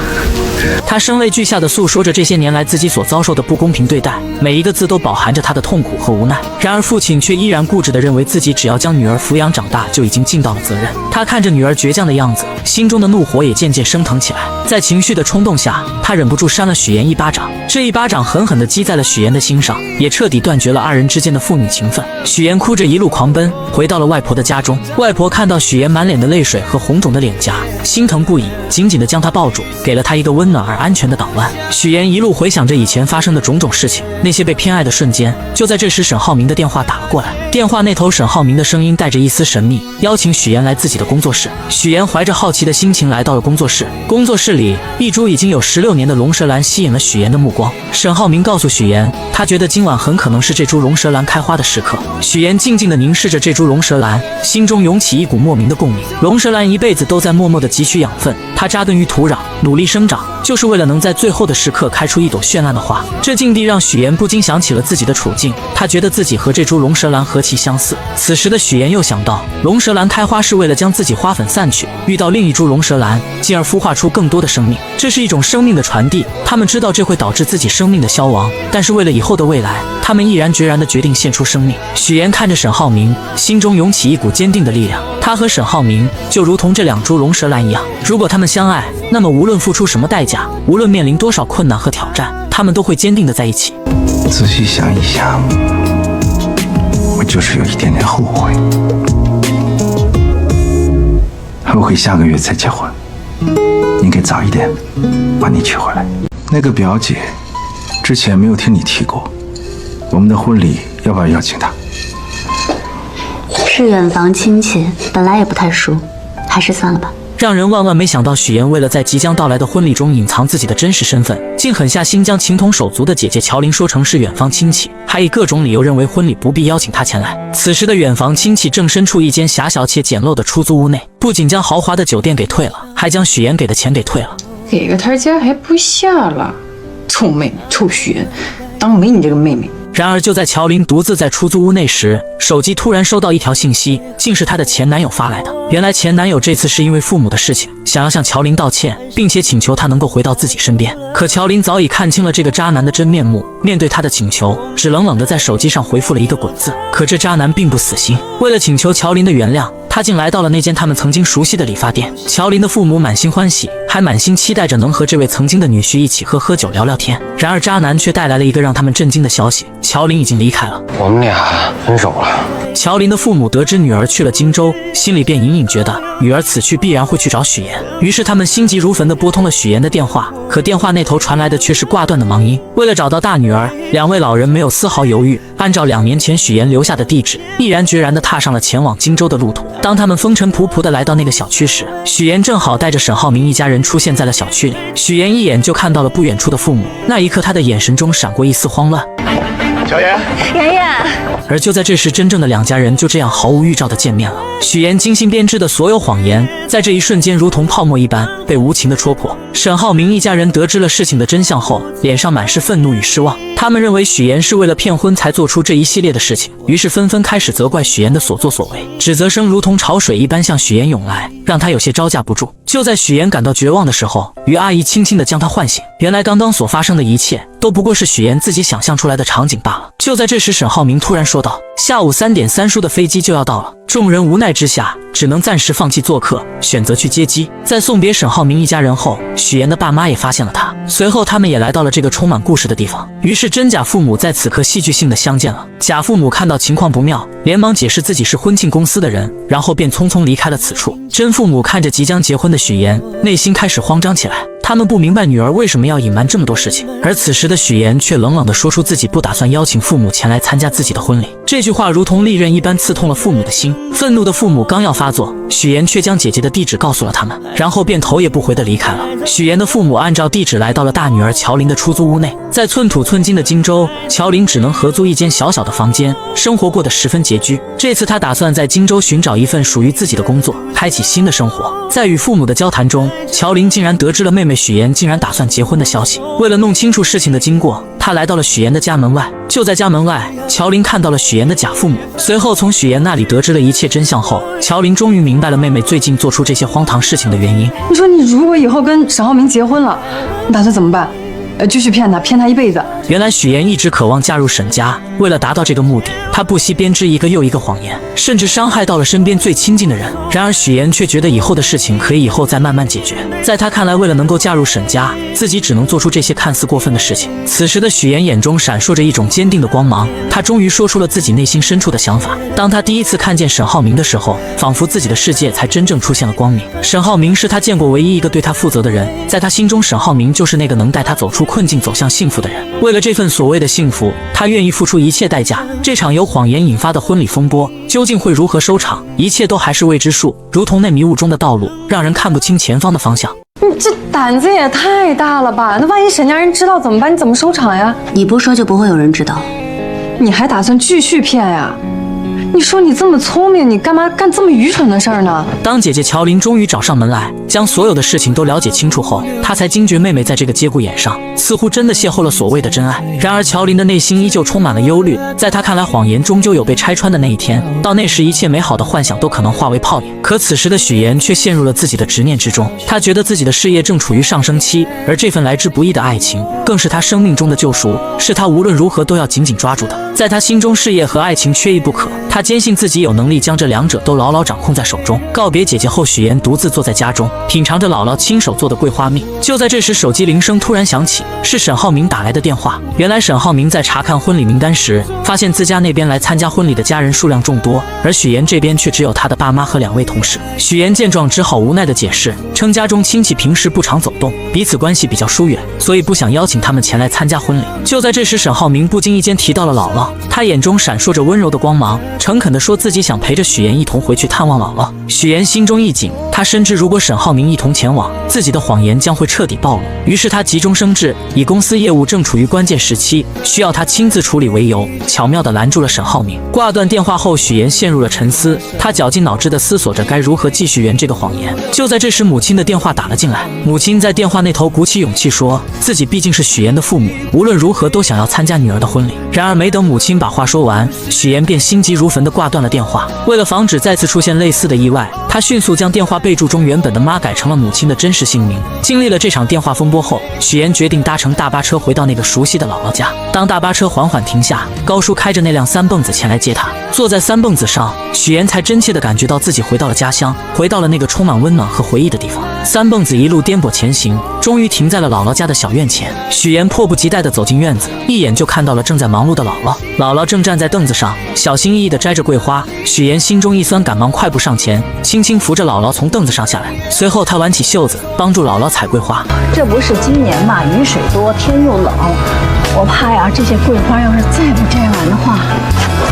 Speaker 5: 他声泪俱下地诉说着这些年来自己所遭受的不公平对待，每一个字都饱含着他的痛苦和无奈。然而父亲却依然固执地认为自己只要将女儿抚养长大就已经尽到了责任。他看着女儿倔强的样子，心中的怒火也渐渐升腾起来。在情绪的冲动下，他忍不住扇了许妍一巴掌。这一巴掌狠狠地击在了许妍的心上，也彻底断绝了2人之间的父女情分。许妍哭着一路狂奔，回到了外婆的家中。外婆看到许妍满脸的泪水和红肿的脸颊，心疼不已，紧紧地将她抱住，给了她一个温暖暖而安全的港湾。许岩一路回想着以前发生的种种事情，那些被偏爱的瞬间。就在这时，沈浩明的电话打了过来。电话那头，沈浩明的声音带着一丝神秘，邀请许岩来自己的工作室。许岩怀着好奇的心情来到了工作室。工作室里，一株已经有16年的龙舌兰吸引了许岩的目光。沈浩明告诉许岩，他觉得今晚很可能是这株龙舌兰开花的时刻。许岩静静地凝视着这株龙舌兰，心中涌起一股莫名的共鸣。龙舌兰一辈子都在默默地汲取养分，它扎根于土壤，努力生长，就是为了能在最后的时刻开出一朵绚烂的花。这境地让许岩不禁想起了自己的处境，他觉得自己和这株龙舌兰何其相似。此时的许岩又想到，龙舌兰开花是为了将自己花粉散去，遇到另一株龙舌兰，进而孵化出更多的生命。这是一种生命的传递，他们知道这会导致自己生命的消亡，但是为了以后的未来，他们毅然决然地决定献出生命。许岩看着沈浩明，心中涌起一股坚定的力量。他和沈浩明就如同这两株龙舌兰一样，如果他们相爱，那么无论付出什么代价，无论面临多少困难和挑战，他们都会坚定地在一起。
Speaker 2: 仔细想一想，我就是有一点点后悔，后悔下个月才结婚，应该早一点把你娶回来。那个表姐之前没有听你提过，我们的婚礼要不要邀请她？
Speaker 4: 是远房亲戚，本来也不太熟，还是算了吧。
Speaker 5: 让人万万没想到，许岩为了在即将到来的婚礼中隐藏自己的真实身份，竟狠下心将情同手足的姐姐乔琳说成是远房亲戚，还以各种理由认为婚礼不必邀请她前来。此时的远房亲戚正身处一间狭小且简陋的出租屋内，不仅将豪华的酒店给退了，还将许岩给的钱给退了。
Speaker 9: 给个台阶还不下了，臭妹妹，臭许岩，当没你这个妹妹。
Speaker 5: 然而就在乔琳独自在出租屋内时，手机突然收到一条信息，竟是她的前男友发来的。原来前男友这次是因为父母的事情，想要向乔琳道歉，并且请求她能够回到自己身边。可乔琳早已看清了这个渣男的真面目，面对他的请求，只冷冷地在手机上回复了一个滚字。可这渣男并不死心，为了请求乔琳的原谅，他竟来到了那间他们曾经熟悉的理发店。乔琳的父母满心欢喜，还满心期待着能和这位曾经的女婿一起喝酒聊聊天。然而渣男却带来了一个让他们震惊的消息：乔琳已经离开了。
Speaker 11: 我们俩分手了。
Speaker 5: 乔琳的父母得知女儿去了荆州，心里便隐隐觉得女儿此去必然会去找许岩，于是他们心急如焚地拨通了许岩的电话。可电话那头传来的却是挂断的忙音。为了找到大女儿，两位老人没有丝毫犹豫，按照2年前许岩留下的地址，毅然决然地踏上了前往荆州的路途。当他们风尘仆仆地来到那个小区时，许岩正好带着沈浩明一家人出现在了小区里。许岩一眼就看到了不远处的父母，那一刻他的眼神中闪过一丝慌乱。
Speaker 12: 小妍，
Speaker 7: 妍妍。
Speaker 5: 而就在这时，真正的两家人就这样毫无预兆地见面了。许岩精心编织的所有谎言，在这一瞬间如同泡沫一般被无情地戳破。沈浩明一家人得知了事情的真相后，脸上满是愤怒与失望。他们认为许岩是为了骗婚才做出这一系列的事情，于是纷纷开始责怪许岩的所作所为，指责声如同潮水一般向许岩涌来，让他有些招架不住。就在许岩感到绝望的时候，于阿姨轻轻地将他唤醒。原来刚刚所发生的一切都不过是许岩自己想象出来的场景罢了。就在这时，沈浩明突然说道：下午3点3叔的飞机就要到了。众人无奈之下，只能暂时放弃做客，选择去接机。在送别沈浩明一家人后，许岩的爸妈也发现了他，随后他们也来到了这个充满故事的地方。于是真假父母在此刻戏剧性的相见了。假父母看到情况不妙，连忙解释自己是婚庆公司的人，然后便匆匆离开了此处。真父母看着即将结婚的许岩，内心开始慌张起来。他们不明白女儿为什么要隐瞒这么多事情，而此时的许岩却冷冷地说出自己不打算邀请父母前来参加自己的婚礼。这句话如同利刃一般刺痛了父母的心。愤怒的父母刚要发作，许岩却将姐姐的地址告诉了他们，然后便头也不回地离开了。许岩的父母按照地址来到了大女儿乔琳的出租屋内。在寸土寸金的荆州，乔琳只能合租一间小小的房间，生活过得十分拮据。这次她打算在荆州寻找一份属于自己的工作，开启新的生活。在与父母的交谈中，乔琳竟然得知了妹妹许岩竟然打算结婚的消息。为了弄清楚事情的经过，她来到了许岩的家门外。就在家门外，乔琳看到了许岩的假父母，随后从许岩那里得知了一切真相后，乔琳终于明白了妹妹最近做出这些荒唐事情的原因。
Speaker 9: 你说你如果以后跟沈浩明结婚了，你打算怎么办？
Speaker 12: 继续骗他一辈子。
Speaker 5: 原来许妍一直渴望嫁入沈家，为了达到这个目的，她不惜编织一个又一个谎言，甚至伤害到了身边最亲近的人。然而许妍却觉得以后的事情可以以后再慢慢解决。在她看来，为了能够嫁入沈家，自己只能做出这些看似过分的事情。此时的许妍眼中闪烁着一种坚定的光芒，她终于说出了自己内心深处的想法。当她第一次看见沈浩明的时候，仿佛自己的世界才真正出现了光明。沈浩明是她见过唯一一个对她负责的人，在她心中，沈浩明就是那个能带她走出困境、走向幸福的人。为了这份所谓的幸福，她愿意付出一切代价。这场由谎言引发的婚礼风波究竟会如何收场？一切都还是未知数，如同那迷雾中的道路，让人看不清前方的方向。
Speaker 12: 你这胆子也太大了吧？那万一沈家人知道怎么办？你怎么收场呀？
Speaker 4: 你不说就不会有人知道。
Speaker 12: 你还打算继续骗呀？你说你这么聪明，你干嘛干这么愚蠢的事儿呢？
Speaker 5: 当姐姐乔琳终于找上门来，将所有的事情都了解清楚后，她才惊觉妹妹在这个节骨眼上，似乎真的邂逅了所谓的真爱。然而乔琳的内心依旧充满了忧虑，在她看来，谎言终究有被拆穿的那一天，到那时一切美好的幻想都可能化为泡影。可此时的许妍却陷入了自己的执念之中，她觉得自己的事业正处于上升期，而这份来之不易的爱情，更是她生命中的救赎，是她无论如何都要紧紧抓住的。在她心中，事业和爱情缺一不可，她坚信自己有能力将这两者都牢牢掌控在手中。告别姐姐后，许妍独自坐在家中，品尝着姥姥亲手做的桂花蜜。就在这时，手机铃声突然响起，是沈浩明打来的电话。原来沈浩明在查看婚礼名单时，发现自家那边来参加婚礼的家人数量众多，而许妍这边却只有她的爸妈和2位同事。许妍见状，只好无奈地解释，称家中亲戚平时不常走动，彼此关系比较疏远，所以不想邀请他们前来参加婚礼。就在这时，沈浩明不经意间提到了姥姥，他眼中闪烁着温柔的光芒，诚恳地说自己想陪着许妍一同回去探望姥姥。许妍心中一紧，她深知如果沈浩明一同前往，自己的谎言将会彻底暴露。于是她急中生智，以公司业务正处于关键时期，需要她亲自处理为由，巧妙地拦住了沈浩明。挂断电话后，许妍陷入了沉思，她绞尽脑汁地思索着该如何继续圆这个谎言。就在这时，母亲的电话打了进来。母亲在电话那头鼓起勇气说，自己毕竟是许妍的父母，无论如何都想要参加女儿的婚礼。然而没等母亲把话说完，许妍便心急如焚地挂断了电话。为了防止再次出现类似的意外，她迅速将电话备注中原本的妈改成了母亲的真实姓名。经历了这场电话风波后，许妍决定搭乘大巴车回到那个熟悉的姥姥家。当大巴车缓缓停下，高叔开着那辆3蹦子前来接她。坐在3蹦子上，许妍才真切地感觉到自己回到了家乡，回到了那个充满温暖和回忆的地方。3蹦子一路颠簸前行，终于停在了姥姥家的小院前。许妍迫不及待地走进院子，一眼就看到了正在忙碌的姥姥。姥姥正站在凳子上，小心翼翼地摘着桂花。许妍心中一酸，赶忙快步上前，轻轻扶着姥姥从凳子上下来。随后她挽起袖子，帮助姥姥采桂花。
Speaker 13: 这不是今年嘛，雨水多，天又冷，我怕呀，这些桂花要是再不摘完的话，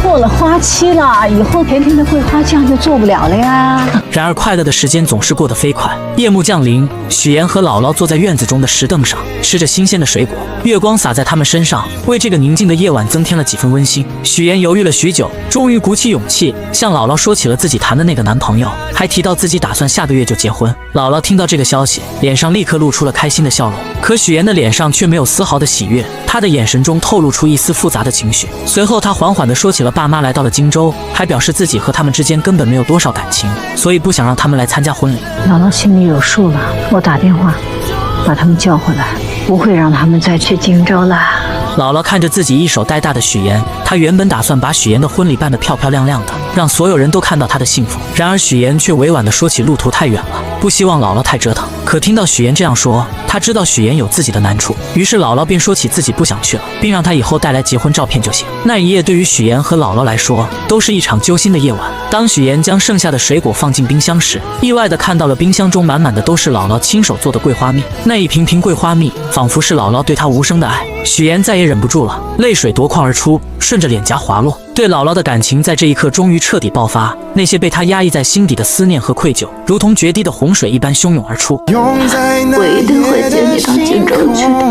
Speaker 13: 过了花期了，以后甜甜的桂花酱就做不了了呀。
Speaker 5: 然而快乐的时间总是过得飞快，夜幕降临，许妍和姥姥坐在院子中的石凳上，吃着新鲜的水果，月光洒在他们身上，为这个宁静的夜晚增添了几分温馨。许妍犹豫了许久，终于鼓起勇气向姥姥说起了自己谈的那个男朋友，还提到自己打算下个月就结婚。姥姥听到这个消息，脸上立刻露出了开心的笑容，可许妍的脸上却没有丝毫的喜悦，她的眼神中透露出一丝复杂的情绪。随后她缓缓地说起了爸妈来到了荆州，还表示自己和他们之间根本没有多少感情，所以不想让他们来参加婚礼。
Speaker 13: 姥姥心里有数了，我打电话把他们叫回来，不会让他们再去荆州了。
Speaker 5: 姥姥看着自己一手带大的许妍，她原本打算把许妍的婚礼办得漂漂亮亮的，让所有人都看到她的幸福。然而许妍却委婉地说起路途太远了，不希望姥姥太折腾。可听到许妍这样说，她知道许妍有自己的难处，于是姥姥便说起自己不想去了，并让她以后带来结婚照片就行。那一夜对于许妍和姥姥来说都是一场揪心的夜晚。当许妍将剩下的水果放进冰箱时，意外地看到了冰箱中满满的都是姥姥亲手做的桂花蜜。那一瓶瓶桂花蜜仿佛是姥姥对她无声的爱。许妍再也忍不住了，泪水夺眶而出，顺着脸颊滑落。对姥姥的感情在这一刻终于彻底爆发，那些被她压抑在心底的思念和愧疚，如同决堤的洪水一般汹涌而出。
Speaker 7: 我一定会接你到荆州去的。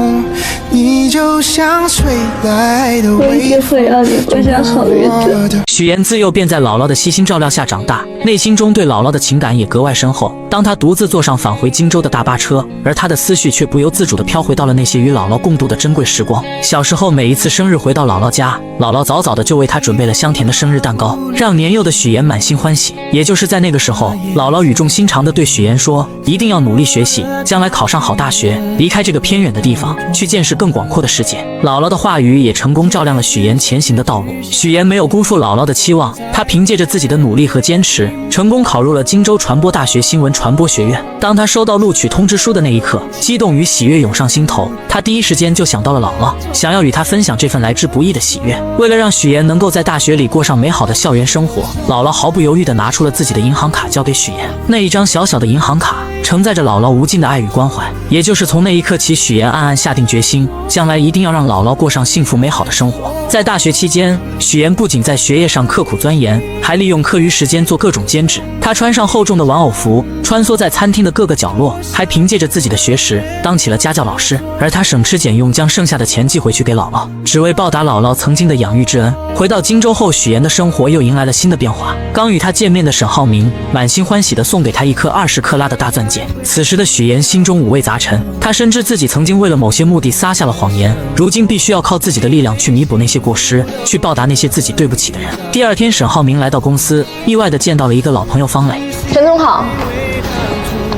Speaker 14: 像吹来的
Speaker 7: 我一定会让你过上好日子。
Speaker 5: 许岩自幼便在姥姥的悉心照料下长大，内心中对姥姥的情感也格外深厚。当他独自坐上返回荆州的大巴车，而他的思绪却不由自主地飘回到了那些与姥姥共度的珍贵时光。小时候每一次生日回到姥姥家，姥姥早早的就为他准备了香甜的生日蛋糕，让年幼的许岩满心欢喜。也就是在那个时候，姥姥语重心长地对许岩说，一定要努力学习，将来考上好大学，离开这个偏远的地方，去见识更广阔的世界。姥姥的话语也成功照亮了许岩前行的道路。许岩没有辜负姥姥的期望，他凭借着自己的努力和坚持，成功考入了荆州传播大学新闻传播学院。当他收到录取通知书的那一刻，激动与喜悦涌上心头，他第一时间就想到了姥姥，想要与她分享这份来之不易的喜悦。为了让许岩能够在大学里过上美好的校园生活，姥姥毫不犹豫地拿出了自己的银行卡交给许岩。那一张小小的银行卡承载着姥姥无尽的爱与关怀。也就是从那一刻起，许岩暗暗下定决心，将来一定要让姥姥过上幸福美好的生活。在大学期间，许岩不仅在学业上刻苦钻研，还利用课余时间做各种兼职。他穿上厚重的玩偶服，穿梭在餐厅的各个角落，还凭借着自己的学识当起了家教老师。而他省吃俭用，将剩下的钱寄回去给姥姥，只为报答姥姥曾经的养育之恩。回到荆州后，许岩的生活又迎来了新的变化。刚与他见面的沈浩明满心欢喜地送给他一颗20克拉的大钻戒。此时的许岩心中五味杂陈，他深知自己曾经为了某些目的撒下了谎言，如今必须要靠自己的力量去弥补那些过失，去报答那些自己对不起的人。第二天，沈浩明来到公司，意外地见到了一个老朋友方磊。
Speaker 3: 陈总好，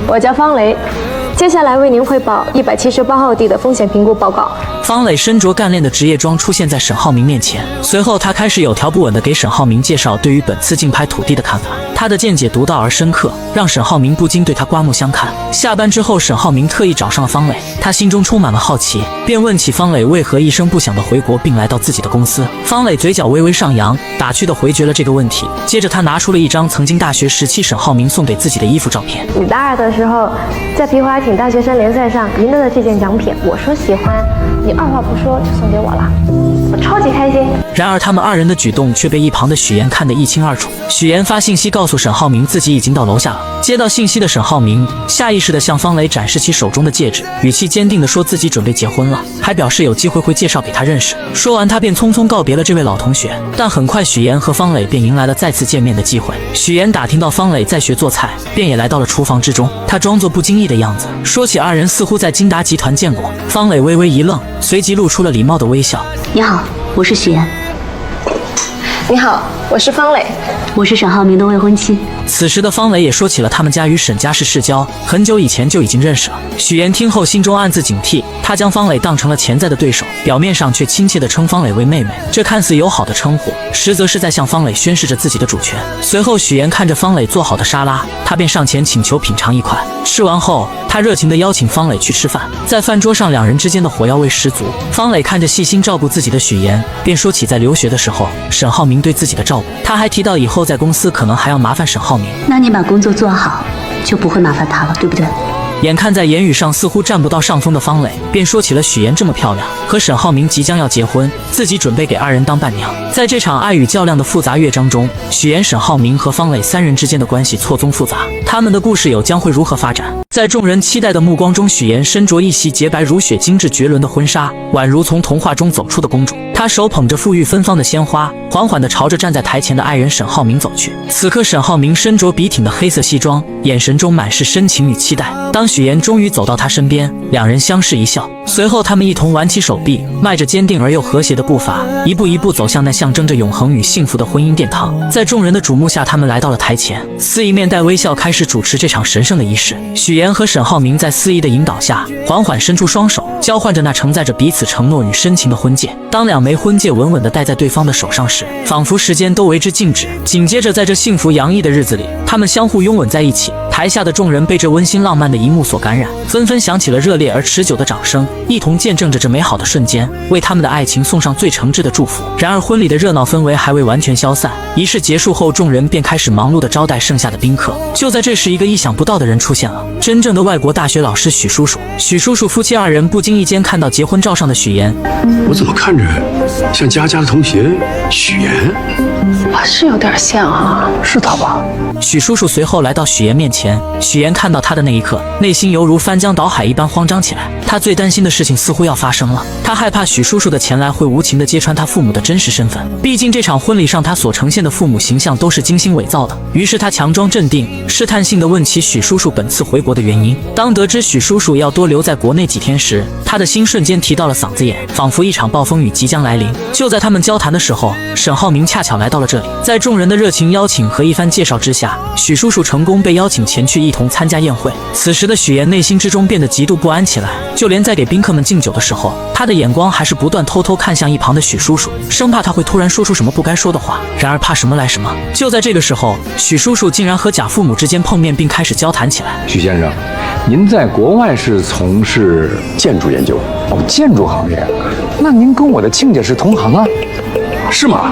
Speaker 3: 我叫方雷，接下来为您汇报178号地的风险评估报告。
Speaker 5: 方磊身着干练的职业装出现在沈浩明面前，随后他开始有条不紊地给沈浩明介绍对于本次竞拍土地的看法。他的见解独到而深刻，让沈浩明不禁对他刮目相看。下班之后，沈浩明特意找上了方磊，他心中充满了好奇，便问起方磊为何一声不响地回国并来到自己的公司。方磊嘴角微微上扬，打趣地回绝了这个问题。接着他拿出了一张曾经大学时期沈浩明送给自己的衣服照片。
Speaker 3: 你大二的时候在皮划艇大学生联赛上赢得了这件奖品，我说喜欢，你二话不说就送给我了，我超级开心。
Speaker 5: 然而他们二人的举动却被一旁的许岩看得一清二楚。许岩发信息告诉沈浩明自己已经到楼下了。接到信息的沈浩明下意识地向方磊展示起手中的戒指，语气坚定地说自己准备结婚了，还表示有机会会介绍给他认识。说完他便匆匆告别了这位老同学。但很快许岩和方磊便迎来了再次见面的机会。许岩打听到方磊在学做菜，便也来到了厨房之中。他装作不经意的样子，说起二人似乎在金达集团见过。方磊微微一愣，随即露出了礼貌的微笑。
Speaker 4: 你好，我是许岩。
Speaker 3: 你好，我是方磊，
Speaker 4: 我是沈浩明的未婚妻。
Speaker 5: 此时的方磊也说起了他们家与沈家是世交，很久以前就已经认识了。许岩听后心中暗自警惕，他将方磊当成了潜在的对手，表面上却亲切地称方磊为妹妹。这看似友好的称呼，实则是在向方磊宣示着自己的主权。随后许岩看着方磊做好的沙拉，他便上前请求品尝一块。吃完后，他热情地邀请方磊去吃饭。在饭桌上，两人之间的火药味十足。方磊看着细心照顾自己的许岩，便说起在留学的时候沈浩明对自己的照顾。他还提到以后在公司可能还要麻烦沈浩明。
Speaker 4: 那你把工作做好，就不会麻烦他了，对不对？
Speaker 5: 眼看在言语上似乎占不到上风的方磊，便说起了许岩这么漂亮，和沈浩明即将要结婚，自己准备给二人当伴娘。在这场爱与较量的复杂乐章中，许岩、沈浩明和方磊三人之间的关系错综复杂，他们的故事有将会如何发展？在众人期待的目光中，许岩身着一袭洁白如雪、精致绝伦的婚纱，宛如从童话中走出的公主。她手捧着馥郁芬芳的鲜花，缓缓地朝着站在台前的爱人沈浩明走去。此刻，沈浩明身着笔挺的黑色西装，眼神中满是深情与期待。当许岩终于走到他身边，两人相视一笑，随后他们一同挽起手臂，迈着坚定而又和谐的步伐，一步一步走向那象征着永恒与幸福的婚姻殿堂。在众人的瞩目下，他们来到了台前，司仪面带微笑开始主持这场神圣的仪式。许岩和沈浩明在司仪的引导下，缓缓伸出双手，交换着那承载着彼此承诺与深情的婚戒。当两枚婚戒稳稳地戴在对方的手上时，仿佛时间都为之静止。紧接着，在这幸福洋溢的日子里，他们相互拥吻在一起。台下的众人被这温馨浪漫的一幕所感染，纷纷响起了热烈而持久的掌声，一同见证着这美好的瞬间，为他们的爱情送上最诚挚的祝福。然而，婚礼的热闹氛围还未完全消散，仪式结束后，众人便开始忙碌地招待剩下的宾客。就在这时，一个意想不到的人出现了，真正的外国大学老师许叔叔。许叔叔夫妻二人不经意间看到结婚照上的许岩，
Speaker 15: 我怎么看着像佳佳的同学许岩？
Speaker 9: 吧，是有点像啊，
Speaker 2: 是他吧？
Speaker 5: 许叔叔随后来到许岩面前，许岩看到他的那一刻，内心犹如翻江倒海一般慌张起来。他最担心的事情似乎要发生了，他害怕许叔叔的前来会无情地揭穿他父母的真实身份。毕竟这场婚礼上他所呈现的父母形象都是精心伪造的。于是他强装镇定，试探性地问起许叔叔本次回国的原因。当得知许叔叔要多留在国内几天时，他的心瞬间提到了嗓子眼，仿佛一场暴风雨即将来临。就在他们交谈的时候，沈浩明恰巧来到了这里。在众人的热情邀请和一番介绍之下，许叔叔成功被邀请前去一同参加宴会。此时的许岩内心之中变得极度不安起来，就连在给宾客们敬酒的时候，他的眼光还是不断偷偷看向一旁的许叔叔，生怕他会突然说出什么不该说的话。然而怕什么来什么，就在这个时候，许叔叔竟然和贾父母之间碰面，并开始交谈起来。
Speaker 11: 许先生，您在国外是从事建筑研究？哦，建筑行业，那您跟我的亲家是同行啊？是吗？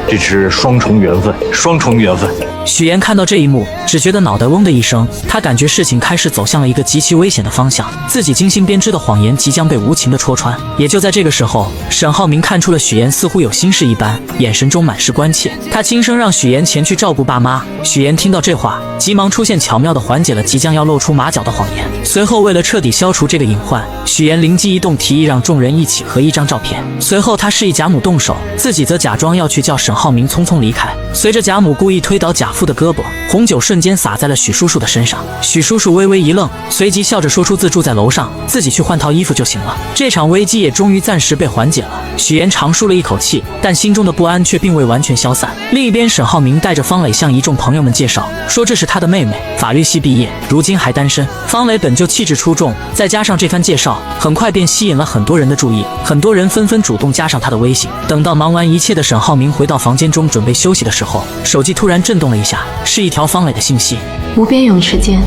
Speaker 15: 这是双重缘分，双重缘分。
Speaker 5: 许岩看到这一幕，只觉得脑袋嗡的一声，他感觉事情开始走向了一个极其危险的方向，自己精心编织的谎言即将被无情的戳穿。也就在这个时候，沈浩明看出了许岩似乎有心事一般，眼神中满是关切，他轻声让许岩前去照顾爸妈。许岩听到这话，急忙出现，巧妙地缓解了即将要露出马脚的谎言。随后为了彻底消除这个隐患，许岩灵机一动，提议让众人一起合一张照片。随后他示意贾母动手，自己则假装要去叫沈浩明匆匆离开。随着贾母故意推倒贾父的胳膊，红酒瞬间洒在了许叔叔的身上。许叔叔微微一愣，随即笑着说出自住在楼上，自己去换套衣服就行了。这场危机也终于暂时被缓解了。许岩长舒了一口气，但心中的不安却并未完全消散。另一边，沈浩明带着方磊向一众朋友们介绍，说这是他的妹妹，法律系毕业，如今还单身。方磊本就气质出众，再加上这番介绍，很快便吸引了很多人的注意，很多人纷纷主动加上他的微信。等到忙完一切的沈浩明回到房间中准备休息的时候，手机突然震动了一下，是一条方磊的信息。
Speaker 1: 无边泳池见，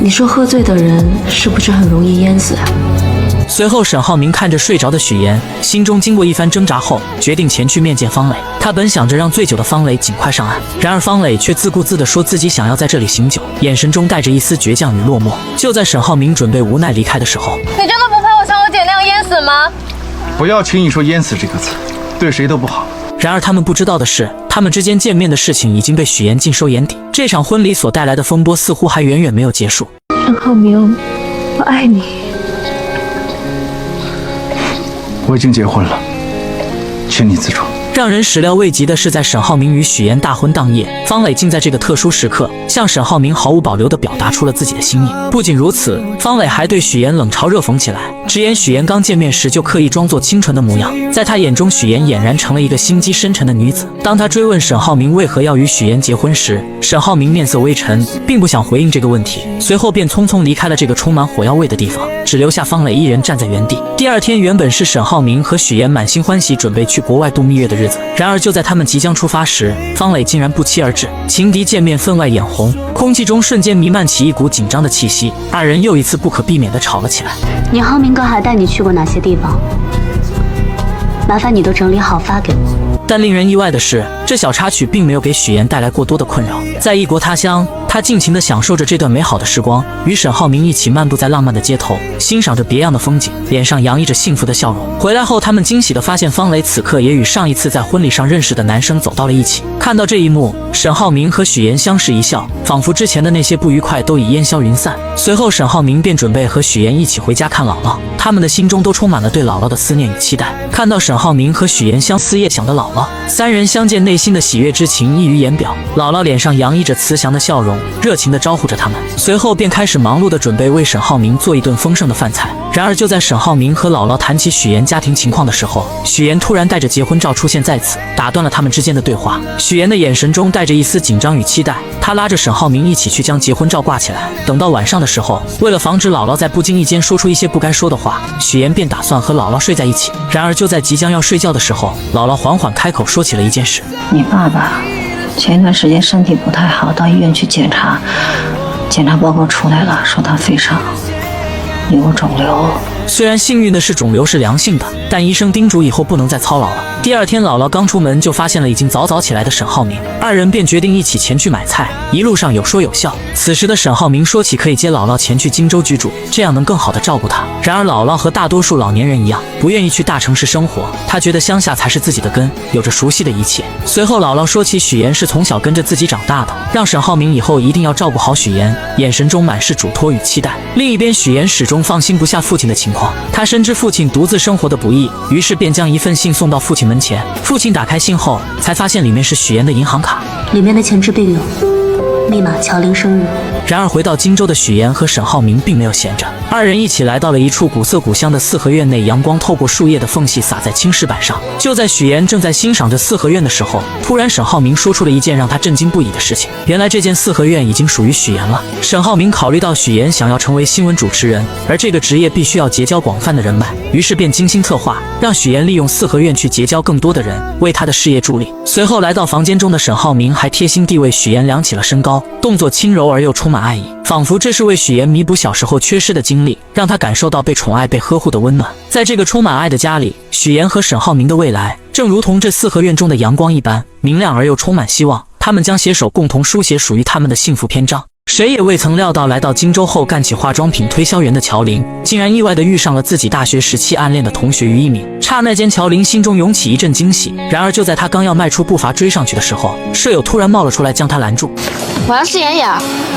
Speaker 1: 你说喝醉的人是不是很容易淹死啊？
Speaker 5: 随后沈浩明看着睡着的许岩，心中经过一番挣扎后，决定前去面见方磊。他本想着让醉酒的方磊尽快上岸，然而方磊却自顾自地说自己想要在这里醒酒，眼神中带着一丝倔强与落寞。就在沈浩明准备无奈离开的时候，
Speaker 12: 你真的不怕我像我姐那样淹死吗？
Speaker 2: 不要轻易说淹死这个词，对谁都不好。
Speaker 5: 然而他们不知道的是，他们之间见面的事情已经被许岩尽收眼底。这场婚礼所带来的风波似乎还远远没有结束。
Speaker 3: 沈浩明，我爱你。
Speaker 2: 我已经结婚了，请你自重。
Speaker 5: 让人始料未及的是，在沈浩明与许岩大婚当夜，方磊竟在这个特殊时刻向沈浩明毫无保留地表达出了自己的心意。不仅如此，方磊还对许岩冷嘲热讽起来，直言许岩刚见面时就刻意装作清纯的模样，在他眼中许岩俨然成了一个心机深沉的女子。当他追问沈浩明为何要与许岩结婚时，沈浩明面色微沉，并不想回应这个问题，随后便匆匆离开了这个充满火药味的地方，只留下方磊一人站在原地。第二天原本是沈浩明和许岩满心欢喜准备去国外度蜜月的日子，然而就在他们即将出发时，方磊竟然不期而至。情敌见面分外眼红，空气中瞬间弥漫起一股紧张的气息，二人又一次不可避免地吵了起来。
Speaker 4: 你浩明哥还带你去过哪些地方？麻烦你都整理好发给我。
Speaker 5: 但令人意外的是，这小插曲并没有给许岩带来过多的困扰。在异国他乡，他尽情地享受着这段美好的时光，与沈浩明一起漫步在浪漫的街头，欣赏着别样的风景，脸上洋溢着幸福的笑容。回来后，他们惊喜地发现方磊此刻也与上一次在婚礼上认识的男生走到了一起。看到这一幕，沈浩明和许岩相视一笑，仿佛之前的那些不愉快都已烟消云散。随后，沈浩明便准备和许岩一起回家看姥姥，他们的心中都充满了对姥姥的思念与期待。看到沈浩明和许岩相思夜想的姥姥，三人相见，内心的喜悦之情溢于言表。姥姥脸上洋溢着慈祥的笑容，热情地招呼着他们，随后便开始忙碌地准备为沈浩明做一顿丰盛的饭菜。然而就在沈浩明和姥姥谈起许岩家庭情况的时候，许岩突然带着结婚照出现在此，打断了他们之间的对话。许岩的眼神中带着一丝紧张与期待，他拉着沈浩明一起去将结婚照挂起来。等到晚上的时候，为了防止姥姥在不经意间说出一些不该说的话，许岩便打算和姥姥睡在一起。然而就在即将要睡觉的时候，姥姥缓缓开口说起了一件事。
Speaker 13: 你爸爸前一段时间身体不太好，到医院去检查，检查报告出来了，说他肺上有肿瘤。
Speaker 5: 虽然幸运的是肿瘤是良性的，但医生叮嘱以后不能再操劳了。第二天姥姥刚出门就发现了已经早早起来的沈浩明，二人便决定一起前去买菜，一路上有说有笑。此时的沈浩明说起可以接姥姥前去荆州居住，这样能更好的照顾她。然而姥姥和大多数老年人一样，不愿意去大城市生活，她觉得乡下才是自己的根，有着熟悉的一切。随后姥姥说起许妍是从小跟着自己长大的，让沈浩明以后一定要照顾好许妍，眼神中满是嘱托与期待。另一边，许妍始终放心不下父亲的情况，她深知父亲独自生活的不易，于是便将一份信送到父亲门前。父亲打开信后，才发现里面是许妍的银行卡，
Speaker 4: 里面的钱质并有，密码乔玲生日。
Speaker 5: 然而回到荆州的许妍和沈浩明并没有闲着，二人一起来到了一处古色古香的四合院内，阳光透过树叶的缝隙洒在青石板上。就在许妍正在欣赏着四合院的时候，突然沈浩明说出了一件让他震惊不已的事情，原来这间四合院已经属于许妍了。沈浩明考虑到许妍想要成为新闻主持人，而这个职业必须要结交广泛的人脉，于是便精心策划，让许妍利用四合院去结交更多的人，为他的事业助力。随后来到房间中的沈浩明还贴心地为许妍量起了身高，动作轻柔而又充满爱意，仿佛这是为许妍弥补小时候缺失的经历，让她感受到被宠爱被呵护的温暖。在这个充满爱的家里，许妍和沈浩明的未来正如同这四合院中的阳光一般明亮而又充满希望，他们将携手共同书写属于他们的幸福篇章。谁也未曾料到，来到荆州后干起化妆品推销员的乔玲，竟然意外地遇上了自己大学时期暗恋的同学于一鸣。刹那间，乔玲心中涌起一阵惊喜。然而就在她刚要迈出步伐追上去的时候，舍友突然冒了出来将她拦住。
Speaker 16: 我要试妍妍。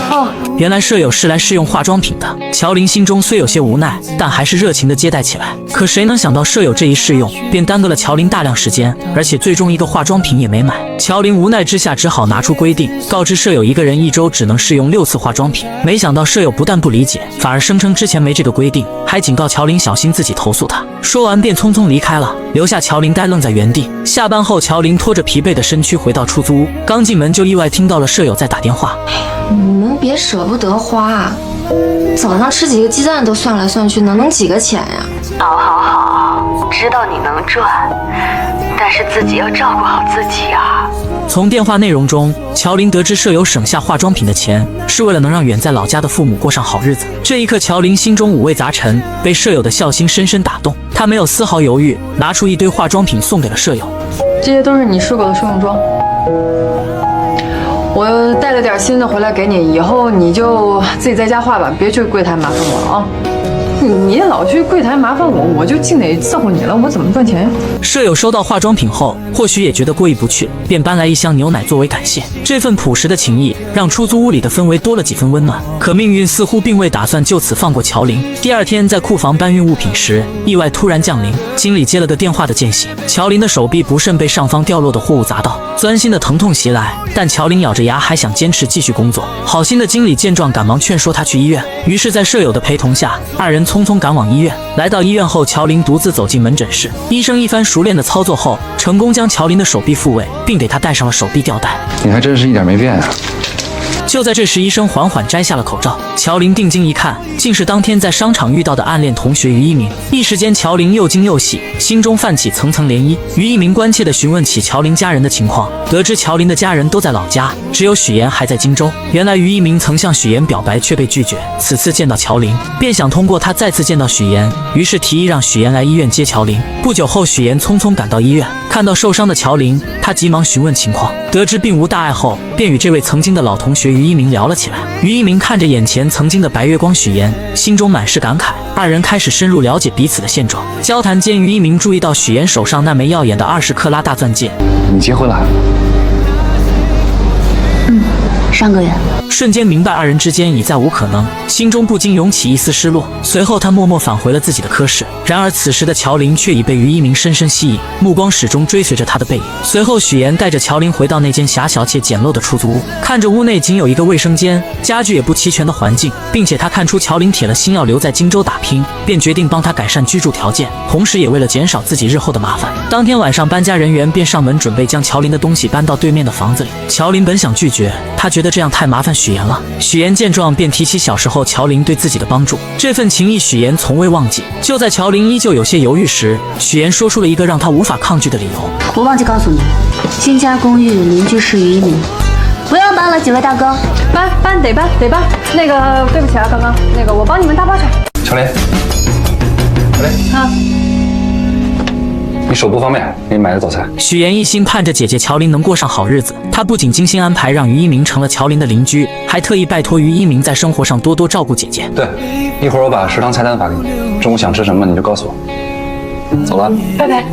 Speaker 5: 哦，原来舍友是来试用化妆品的。乔玲心中虽有些无奈，但还是热情地接待起来。可谁能想到舍友这一试用，便耽搁了乔玲大量时间，而且最终一个化妆品也没买。乔玲无奈之下只好拿出规定，告知舍友一个人一周只能试用6次化妆品。没想到舍友不但不理解，反而声称之前没这个规定，还警告乔玲小心自己投诉他。说完便匆匆离开了，留下乔玲呆愣在原地。下班后，乔玲拖着疲惫的身躯回到出租屋，刚进门就意外听到了舍友在打电话。
Speaker 12: 你们别舍不得花啊，早上吃几个鸡蛋都算来算去，哪能几个钱呀？
Speaker 17: 好，知道你能赚，但是自己要照顾好自己啊。
Speaker 5: 从电话内容中，乔玲得知舍友省下化妆品的钱是为了能让远在老家的父母过上好日子。这一刻，乔玲心中五味杂陈，被舍友的孝心深深打动。她没有丝毫犹豫，拿出一堆化妆品送给了舍友。
Speaker 12: 这些都是你试过的试用装，我带了点新的回来给你，以后你就自己在家画吧，别去柜台麻烦我了啊。你老去柜台麻烦我，我就净得伺候你了，我怎么赚钱呀？
Speaker 5: 舍友收到化妆品后，或许也觉得过意不去，便搬来一箱牛奶作为感谢。这份朴实的情谊让出租屋里的氛围多了几分温暖。可命运似乎并未打算就此放过乔玲。第二天在库房搬运物品时，意外突然降临，经理接了个电话的间隙，乔玲的手臂不慎被上方掉落的货物砸到，钻心的疼痛袭来，但乔玲咬着牙还想坚持继续工作。好心的经理见状赶忙劝说她去医院，于是在舍友的陪同下，二人匆匆赶往医院。来到医院后，乔玲独自走进门诊室，医生一番熟练的操作后，成功将乔玲的手臂复位，并给她戴上了手臂吊带。
Speaker 11: 你还真是一点没变啊。
Speaker 5: 就在这时，医生缓缓摘下了口罩，乔玲定睛一看，竟是当天在商场遇到的暗恋同学于一鸣。一时间，乔玲又惊又喜，心中泛起层层涟漪。于一鸣关切地询问起乔玲家人的情况，得知乔玲的家人都在老家，只有许妍还在荆州。原来于一鸣曾向许妍表白却被拒绝，此次见到乔玲，便想通过她再次见到许妍，于是提议让许妍来医院接乔玲。不久后，许妍匆匆赶到医院，看到受伤的乔玲，她急忙询问情况，得知并无大碍后，便与这位曾经的老同学于一鸣聊了起来。于一鸣看着眼前曾经的白月光许妍，心中满是感慨。二人开始深入了解彼此的现状。交谈间，于一鸣注意到许妍手上那枚耀眼的20克拉大钻戒。
Speaker 11: 你结婚了？
Speaker 4: 上个月。
Speaker 5: 瞬间明白二人之间已再无可能，心中不禁涌起一丝失落。随后他默默返回了自己的科室。然而此时的乔玲却已被于一鸣深深吸引，目光始终追随着他的背影。随后许妍带着乔玲回到那间狭小且简陋的出租屋，看着屋内仅有一个卫生间，家具也不齐全的环境，并且他看出乔玲铁了心要留在荆州打拼，便决定帮她改善居住条件，同时也为了减少自己日后的麻烦。当天晚上，搬家人员便上门准备将乔玲的东西搬到对面的房子里。乔玲本想拒绝，她觉得这样太麻烦许妍了。许妍见状便提起小时候乔玲对自己的帮助，这份情谊许妍从未忘记。就在乔玲依旧有些犹豫时，许妍说出了一个让她无法抗拒的理由。
Speaker 4: 我忘记告诉你，新家公寓邻居是于一鸣，不要搬了，几位大哥。
Speaker 12: 搬得搬。那个对不起啊，刚刚那个我帮你们搭包去。
Speaker 11: 乔玲，
Speaker 12: 啊，
Speaker 11: 你手不方便，给你买点早餐。
Speaker 5: 许妍一心盼着姐姐乔琳能过上好日子，她不仅精心安排让于一鸣成了乔琳的邻居，还特意拜托于一鸣在生活上多多照顾姐姐。
Speaker 11: 对，一会儿我把食堂菜单发给你，中午想吃什么你就告诉我。走了，
Speaker 7: 拜拜。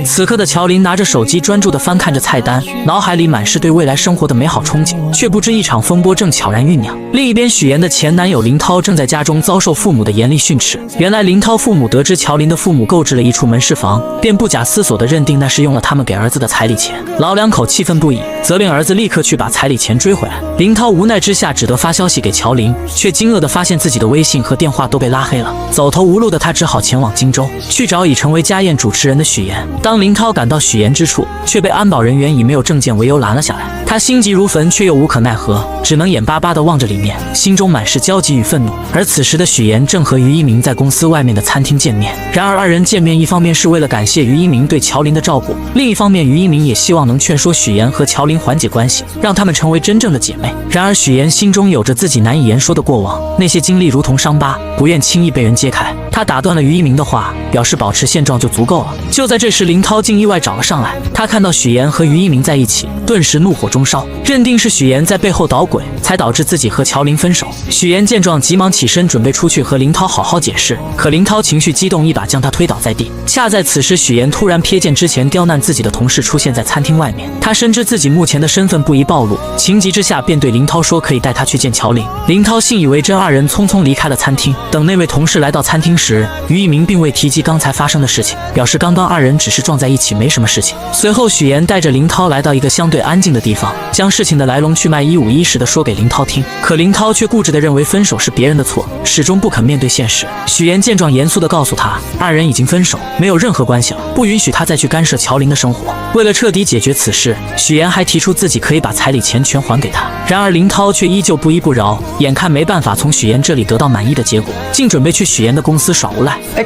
Speaker 5: 此刻的乔琳拿着手机专注地翻看着菜单，脑海里满是对未来生活的美好憧憬，却不知一场风波正悄然酝酿。另一边，许妍的前男友林涛正在家中遭受父母的严厉训斥。原来林涛父母得知乔琳的父母购置了一处门市房，便不假思索地认定那是用了他们给儿子的彩礼钱。老两口气愤不已，责令儿子立刻去把彩礼钱追回来。林涛无奈之下只得发消息给乔琳，却惊愕地发现自己的微信和电话都被拉黑了。走投无路的他只好前往荆州，去找已成为家宴主持人的许妍。当林涛赶到许妍之处，却被安保人员以没有证件为由拦了下来。他心急如焚，却又无可奈何，只能眼巴巴地望着里面，心中满是焦急与愤怒。而此时的许妍正和于一鸣在公司外面的餐厅见面。然而二人见面，一方面是为了感谢于一鸣对乔琳的照顾，另一方面于一鸣也希望能劝说许妍和乔琳缓解关系，让他们成为真正的姐妹。然而许妍心中有着自己难以言说的过往，那些经历如同伤疤，不愿轻易被人揭开。他打断了于一鸣的话，表示保持现状就足够了。就在这时，林涛竟意外找了上来。他看到许妍和于一鸣在一起，顿时怒火中烧，认定是许妍在背后捣鬼，才导致自己和乔琳分手。许妍见状，急忙起身准备出去和林涛好好解释，可林涛情绪激动，一把将他推倒在地。恰在此时，许妍突然瞥见之前刁难自己的同事出现在餐厅外面，他深知自己目前的身份不宜暴露，情急之下便对林涛说可以带他去见乔琳。林涛信以为真，二人匆匆离开了餐厅。等那位同事来到餐厅时，于一鸣并未提及刚才发生的事情，表示刚刚二人只是撞在一起，没什么事情。随后许妍带着林涛来到一个相对安静的地方，将事情的来龙去脉一五一十地说给林涛听。可林涛却固执地认为分手是别人的错，始终不肯面对现实。许妍见状，严肃地告诉他，二人已经分手，没有任何关系了，不允许他再去干涉乔琳的生活。为了彻底解决此事，许妍还提出自己可以把彩礼钱全还给他。然而林涛却依旧不依不饶，眼看没办法从许妍这里得到满意的结果，竟准备去许妍的公司耍无赖。
Speaker 16: 哎，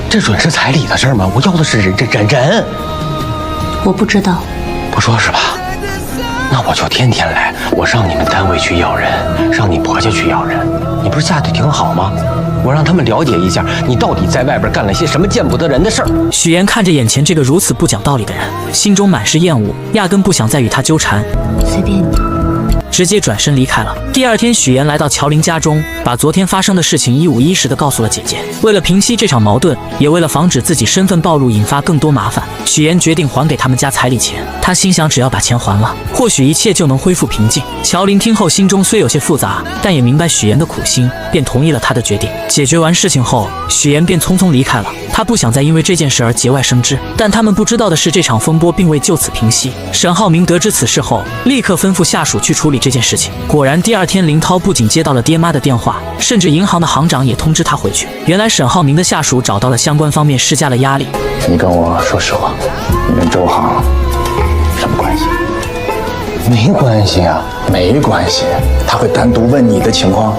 Speaker 16: 这准是彩礼的事儿吗？我要的是人。
Speaker 4: 我不知道。
Speaker 16: 不说是吧？那我就天天来，我上你们单位去要人，上你婆家去要人。你不是嫁得挺好吗？我让他们了解一下，你到底在外边干了些什么见不得人的事儿。
Speaker 5: 许妍看着眼前这个如此不讲道理的人，心中满是厌恶，压根不想再与他纠缠。
Speaker 4: 随便你。
Speaker 5: 直接转身离开了。第二天，许妍来到乔琳家中，把昨天发生的事情一五一十地告诉了姐姐。为了平息这场矛盾，也为了防止自己身份暴露引发更多麻烦，许妍决定还给他们家彩礼钱。她心想，只要把钱还了，或许一切就能恢复平静。乔琳听后，心中虽有些复杂，但也明白许妍的苦心，便同意了她的决定。解决完事情后，许妍便匆匆离开了。她不想再因为这件事而节外生枝，但他们不知道的是，这场风波并未就此平息。沈浩明得知此事后，立刻吩咐下属去处理这件事情。果然，第二天林涛不仅接到了爹妈的电话，甚至银行的行长也通知他回去。原来沈浩明的下属找到了相关方面，施加了压力。
Speaker 11: 你跟我说实话，你跟周航什么关系？
Speaker 16: 没关系啊，
Speaker 11: 没关系，他会单独问你的情况。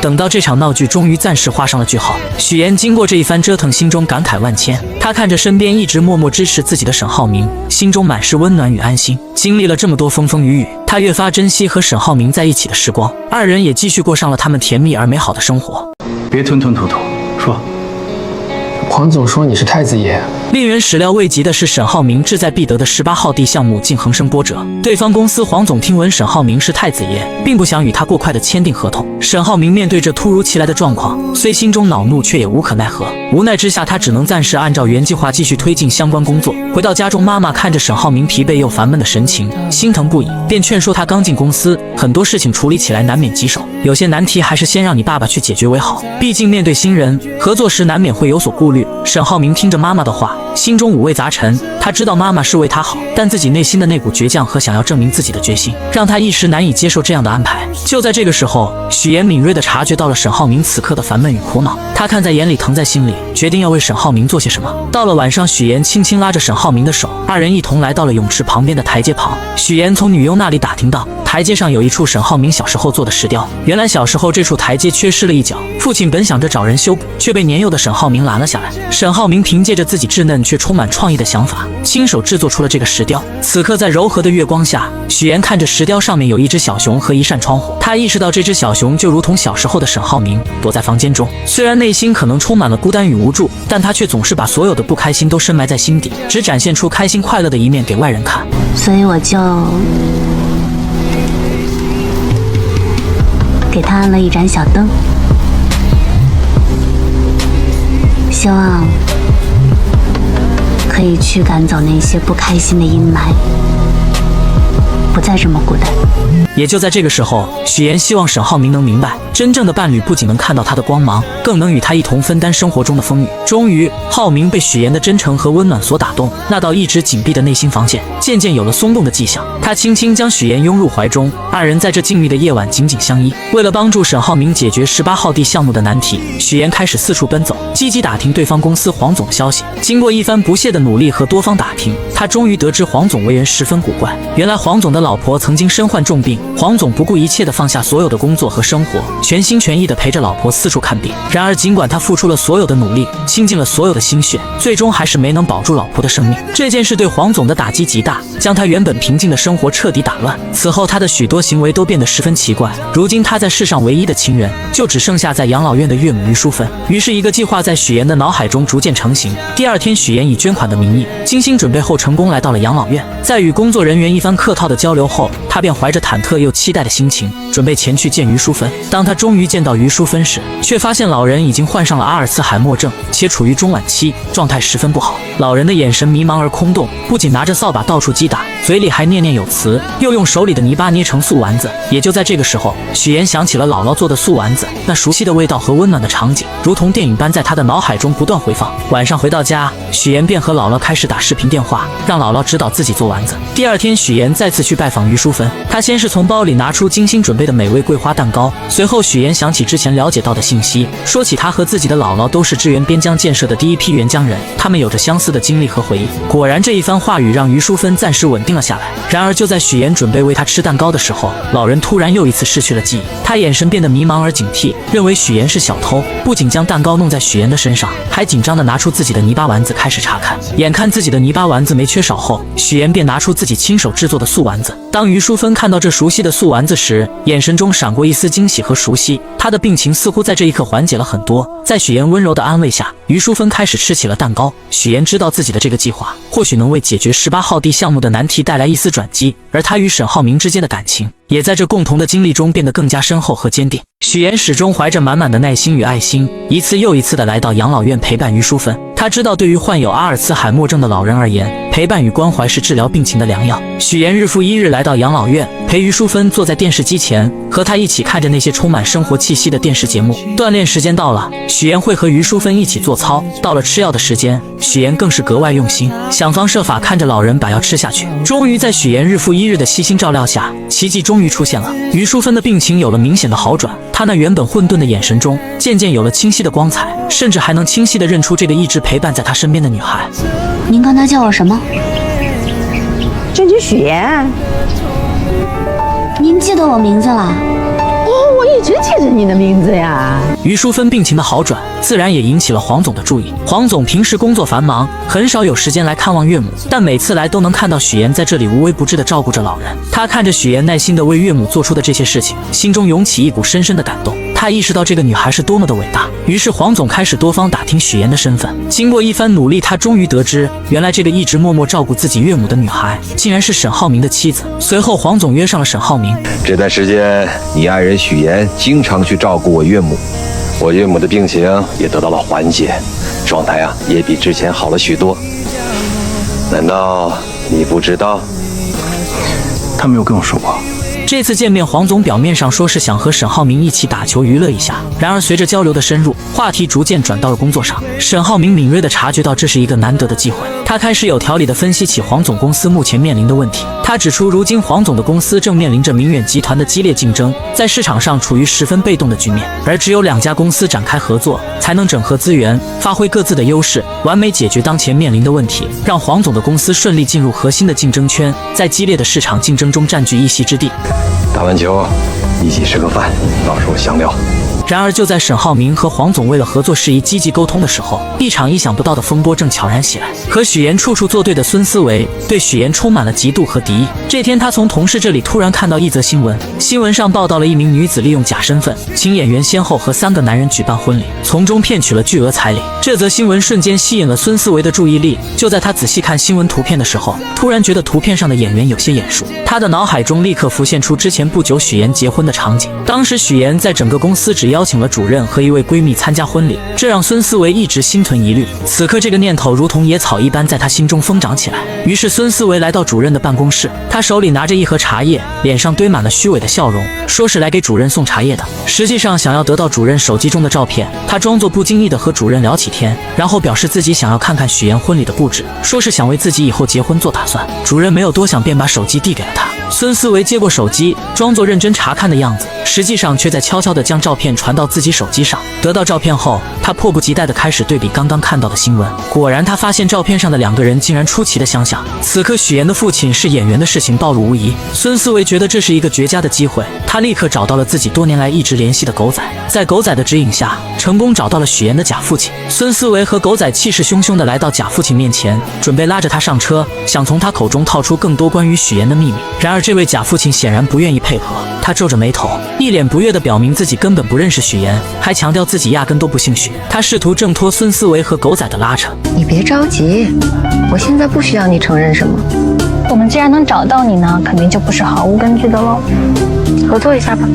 Speaker 5: 等到这场闹剧终于暂时画上了句号，许妍经过这一番折腾，心中感慨万千。她看着身边一直默默支持自己的沈浩明，心中满是温暖与安心。经历了这么多风风雨雨，她越发珍惜和沈浩明在一起的时光，二人也继续过上了他们甜蜜而美好的生活。
Speaker 2: 别吞吞吐吐，说。
Speaker 18: 黄总说你是太子爷。
Speaker 5: 令人始料未及的是，沈浩明志在必得的18号地项目竟横生波折。对方公司黄总听闻沈浩明是太子爷，并不想与他过快的签订合同。沈浩明面对这突如其来的状况，虽心中恼怒，却也无可奈何。无奈之下，他只能暂时按照原计划继续推进相关工作。回到家中，妈妈看着沈浩明疲惫又烦闷的神情，心疼不已，便劝说他刚进公司，很多事情处理起来难免棘手，有些难题还是先让你爸爸去解决为好。毕竟面对新人，合作时难免会有所顾虑。沈浩明听着妈妈的话，心中五味杂陈。他知道妈妈是为他好，但自己内心的那股倔强和想要证明自己的决心，让他一时难以接受这样的安排。就在这个时候，许妍敏锐地察觉到了沈浩明此刻的烦闷与苦恼，他看在眼里，疼在心里，决定要为沈浩明做些什么。到了晚上，许妍轻轻拉着沈浩明的手，二人一同来到了泳池旁边的台阶旁。许妍从女佣那里打听到，台阶上有一处沈浩明小时候做的石雕。原来小时候这处台阶缺失了一角，父亲本想着找人修补，却被年幼的沈浩明拦了下来。沈浩明凭借着自己稚嫩却充满创意的想法，亲手制作出了这个石雕。此刻在柔和的月光下，许岩看着石雕上面有一只小熊和一扇窗户，他意识到这只小熊就如同小时候的沈浩明，躲在房间中。虽然内心可能充满了孤单与无助，但他却总是把所有的不开心都深埋在心底，只展现出开心快乐的一面给外人看。
Speaker 4: 所以我就给他按了一盏小灯，希望可以驱赶走那些不开心的阴霾，不再这么孤单。
Speaker 5: 也就在这个时候，许岩希望沈浩明能明白，真正的伴侣不仅能看到他的光芒，更能与他一同分担生活中的风雨。终于，浩明被许岩的真诚和温暖所打动，那道一直紧闭的内心防线渐渐有了松动的迹象。他轻轻将许岩拥入怀中，二人在这静谧的夜晚紧紧相依。为了帮助沈浩明解决18号地项目的难题，许岩开始四处奔走，积极打听对方公司黄总的消息。经过一番不懈的努力和多方打听，他终于得知黄总为人十分古怪。原来黄总的老婆曾经身患重病，黄总不顾一切地放下所有的工作和生活，全心全意地陪着老婆四处看病。然而尽管他付出了所有的努力，倾尽了所有的心血，最终还是没能保住老婆的生命。这件事对黄总的打击极大，将他原本平静的生活彻底打乱。此后他的许多行为都变得十分奇怪。如今他在世上唯一的亲人，就只剩下在养老院的岳母于淑芬。于是一个计划在许岩的脑海中逐渐成型。第二天，许岩以捐款的名义精心准备后，成功来到了养老院。在与工作人员一番客套的交流后，他便怀着忐忑又期待的心情，准备前去见于淑芬。当他终于见到于淑芬时，却发现老人已经患上了阿尔茨海默症，且处于中晚期，状态十分不好。老人的眼神迷茫而空洞，不仅拿着扫把到处击打，嘴里还念念有词，又用手里的泥巴捏成素丸子。也就在这个时候，许岩想起了姥姥做的素丸子，那熟悉的味道和温暖的场景，如同电影般在他的脑海中不断回放。晚上回到家，许岩便和姥姥开始打视频电话，让姥姥指导自己做丸子。第二天，许岩再次去拜访于淑芬，他先是从包里拿出精心准备的美味桂花蛋糕，随后许岩想起之前了解到的信息，说起他和自己的姥姥都是支援边疆建设的第一批援疆人，他们有着相似的经历和回忆。果然，这一番话语让于淑芬暂时稳定了下来。然而就在许岩准备喂他吃蛋糕的时候，老人突然又一次失去了记忆，他眼神变得迷茫而警惕，认为许岩是小偷，不仅将蛋糕弄在许岩的身上，还紧张地拿出自己的泥巴丸子开始查看。眼看自己的泥巴丸子没缺少后，许岩便拿出自己亲手制作的素丸子。当于淑芬看到这熟悉的素丸子时，眼神中闪过一丝惊喜和熟悉，她的病情似乎在这一刻缓解了很多。在许岩温柔的安慰下，于淑芬开始吃起了蛋糕。许岩知道自己的这个计划或许能为解决18号地项目的难题带来一丝转机，而他与沈浩明之间的感情也在这共同的经历中变得更加深厚和坚定。许岩始终怀着满满的耐心与爱心，一次又一次地来到养老院陪伴于淑芬。他知道，对于患有阿尔茨海默症的老人而言，陪伴与关怀是治疗病情的良药。许岩日复一日来到养老院，陪于淑芬坐在电视机前，和他一起看着那些充满生活气息的电视节目。锻炼时间到了，许岩会和于淑芬一起做操。到了吃药的时间，许岩更是格外用心，想方设法看着老人把药吃下去。终于在许岩日复一日的悉心照料下，奇迹终于出现了。于淑芬的病情有了明显的好转，她那原本混沌的眼神中渐渐有了清晰的光彩，甚至还能清晰地认出这个一直陪伴在她身边的女孩。
Speaker 4: 您刚才叫我什么？
Speaker 13: 这就许岩。
Speaker 4: 您记得我名字了？
Speaker 13: 哦，我一直记着你的名字呀。
Speaker 5: 于淑芬病情的好转，自然也引起了黄总的注意。黄总平时工作繁忙，很少有时间来看望岳母，但每次来都能看到许岩在这里无微不至地照顾着老人。他看着许岩耐心地为岳母做出的这些事情，心中涌起一股深深的感动。他意识到这个女孩是多么的伟大，于是黄总开始多方打听许岩的身份。经过一番努力，他终于得知，原来这个一直默默照顾自己岳母的女孩，竟然是沈浩明的妻子。随后，黄总约上了沈浩明。
Speaker 19: 这段时间，你爱人许岩经常去照顾我岳母，我岳母的病情也得到了缓解，状态也比之前好了许多。难道你不知道？
Speaker 2: 他没有跟我说过。
Speaker 5: 这次见面，黄总表面上说是想和沈浩明一起打球娱乐一下，然而随着交流的深入，话题逐渐转到了工作上。沈浩明敏锐地察觉到这是一个难得的机会，他开始有条理地分析起黄总公司目前面临的问题。他指出，如今黄总的公司正面临着明远集团的激烈竞争，在市场上处于十分被动的局面，而只有2家公司展开合作，才能整合资源，发挥各自的优势，完美解决当前面临的问题，让黄总的公司顺利进入核心的竞争圈，在激烈的市场竞争中占据一席之地。
Speaker 19: 打完球一起吃个饭，到时候详聊。
Speaker 5: 然而就在沈浩明和黄总为了合作事宜积极沟通的时候，一场意想不到的风波正悄然袭来。和许岩处处作对的孙思维对许岩充满了嫉妒和敌意。这天，他从同事这里突然看到一则新闻，新闻上报道了一名女子利用假身份，请演员先后和3个男人举办婚礼，从中骗取了巨额彩礼。这则新闻瞬间吸引了孙思维的注意力。就在他仔细看新闻图片的时候，突然觉得图片上的演员有些眼熟，他的脑海中立刻浮现出之前不久许岩结婚的场景。当时许岩在整个公司只邀请了主任和一位闺蜜参加婚礼，这让孙思维一直心存疑虑。此刻这个念头如同野草一般在他心中疯长起来。于是孙思维来到主任的办公室，他手里拿着一盒茶叶，脸上堆满了虚伪的笑容，说是来给主任送茶叶的，实际上想要得到主任手机中的照片。他装作不经意的和主任聊起天，然后表示自己想要看看许岩婚礼的布置，说是想为自己以后结婚做打算。主任没有多想，便把手机递给了他。孙思维接过手机，装作认真查看的样子，实际上却在悄悄地将照片传到自己手机上。得到照片后，他迫不及待地开始对比刚刚看到的新闻。果然，他发现照片上的2个人竟然出奇的相像。此刻许岩的父亲是演员的事情暴露无遗，孙思维觉得这是一个绝佳的机会，他立刻找到了自己多年来一直联系的狗仔，在狗仔的指引下，成功找到了许岩的假父亲。孙思维和狗仔气势汹汹地来到假父亲面前，准备拉着他上车，想从他口中套出更多关于许岩的秘密。然而这位假父亲显然不愿意配合，他皱着眉头，一脸不悦地表明自己根本不认识许岩，还强调自己压根都不姓许。他试图挣脱孙思维和狗仔的拉扯。
Speaker 9: 你别着急，我现在不需要你承认什么。
Speaker 3: 我们既然能找到你呢，肯定就不是毫无根据的喽。合作一下吧。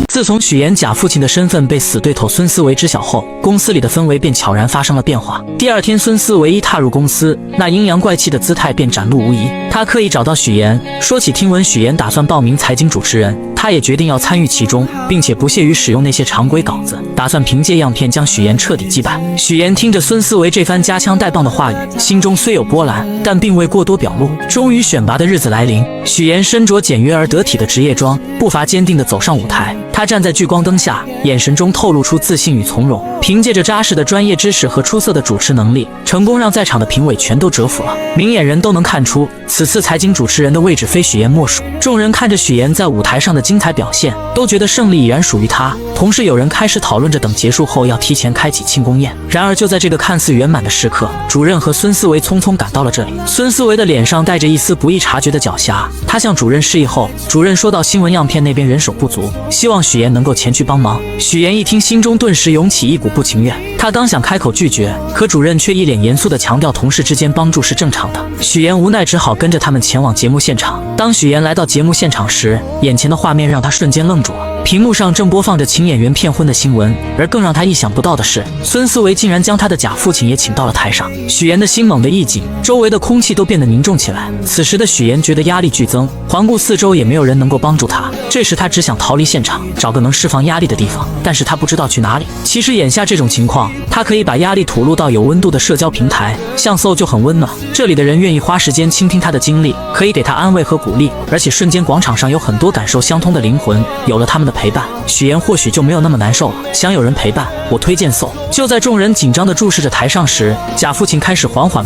Speaker 5: 自从许岩假父亲的身份被死对头孙思维知晓后，公司里的氛围便悄然发生了变化。第2天，孙思维一踏入公司，那阴阳怪气的姿态便展露无遗。他刻意找到许岩，说起听闻许岩打算报名财经主持人，他也决定要参与其中，并且不屑于使用那些常规稿子，打算凭借样片将许岩彻底击败。许岩听着孙思维这番夹枪带棒的话语，心中虽有波澜，但并未过多表露。终于选拔的日子来临，许岩身着简约而得体的职业装，步伐坚定地走上舞台。他站在聚光灯下，眼神中透露出自信与从容，凭借着扎实的专业知识和出色的主持能力，成功让在场的评委全都折服了。明眼人都能看出，此次财经主持人的位置非许岩莫属。众人看着许岩在舞台上的精彩表现，都觉得胜利已然属于他。同时有人开始讨论着等结束后要提前开启庆功宴。然而就在这个看似圆满的时刻，主任和孙思维匆匆赶到了这里。孙思维的脸上带着一丝不易察觉的狡黠，他向主任示意后，主任说到新闻样片那边人手不足，希望许岩能够前去帮忙。许岩一听，心中顿时涌起一股不情愿，他刚想开口拒绝，可主任却一脸严肃地强调同事之间帮助是正常的。许岩无奈只好跟着他们前往节目现场。当许岩来到节目现场时，眼前的画面让他瞬间愣住了。屏幕上正播放着请演员骗婚的新闻，而更让他意想不到的是，孙思维竟然将他的假父亲也请到了台上。许岩的心猛地一紧，周围的空气都变得凝重起来。此时的许岩觉得压力剧增，环顾四周也没有人能够帮助他。这时他只想逃离现场，找个能释放压力的地方，但是他不知道去哪里。其实眼下这种情况，他可以把压力吐露到有温度的社交平台，像SO就很温暖，这里的人愿意花时间倾听他的经历，可以给他安慰和鼓励，而且瞬间广场上有很多感受相通的灵魂，有了他们的陪伴，许岩或许就没有那么难受了。想有人陪伴，我推荐SO。就在众人紧张地注视着台上时，假父亲开始缓缓开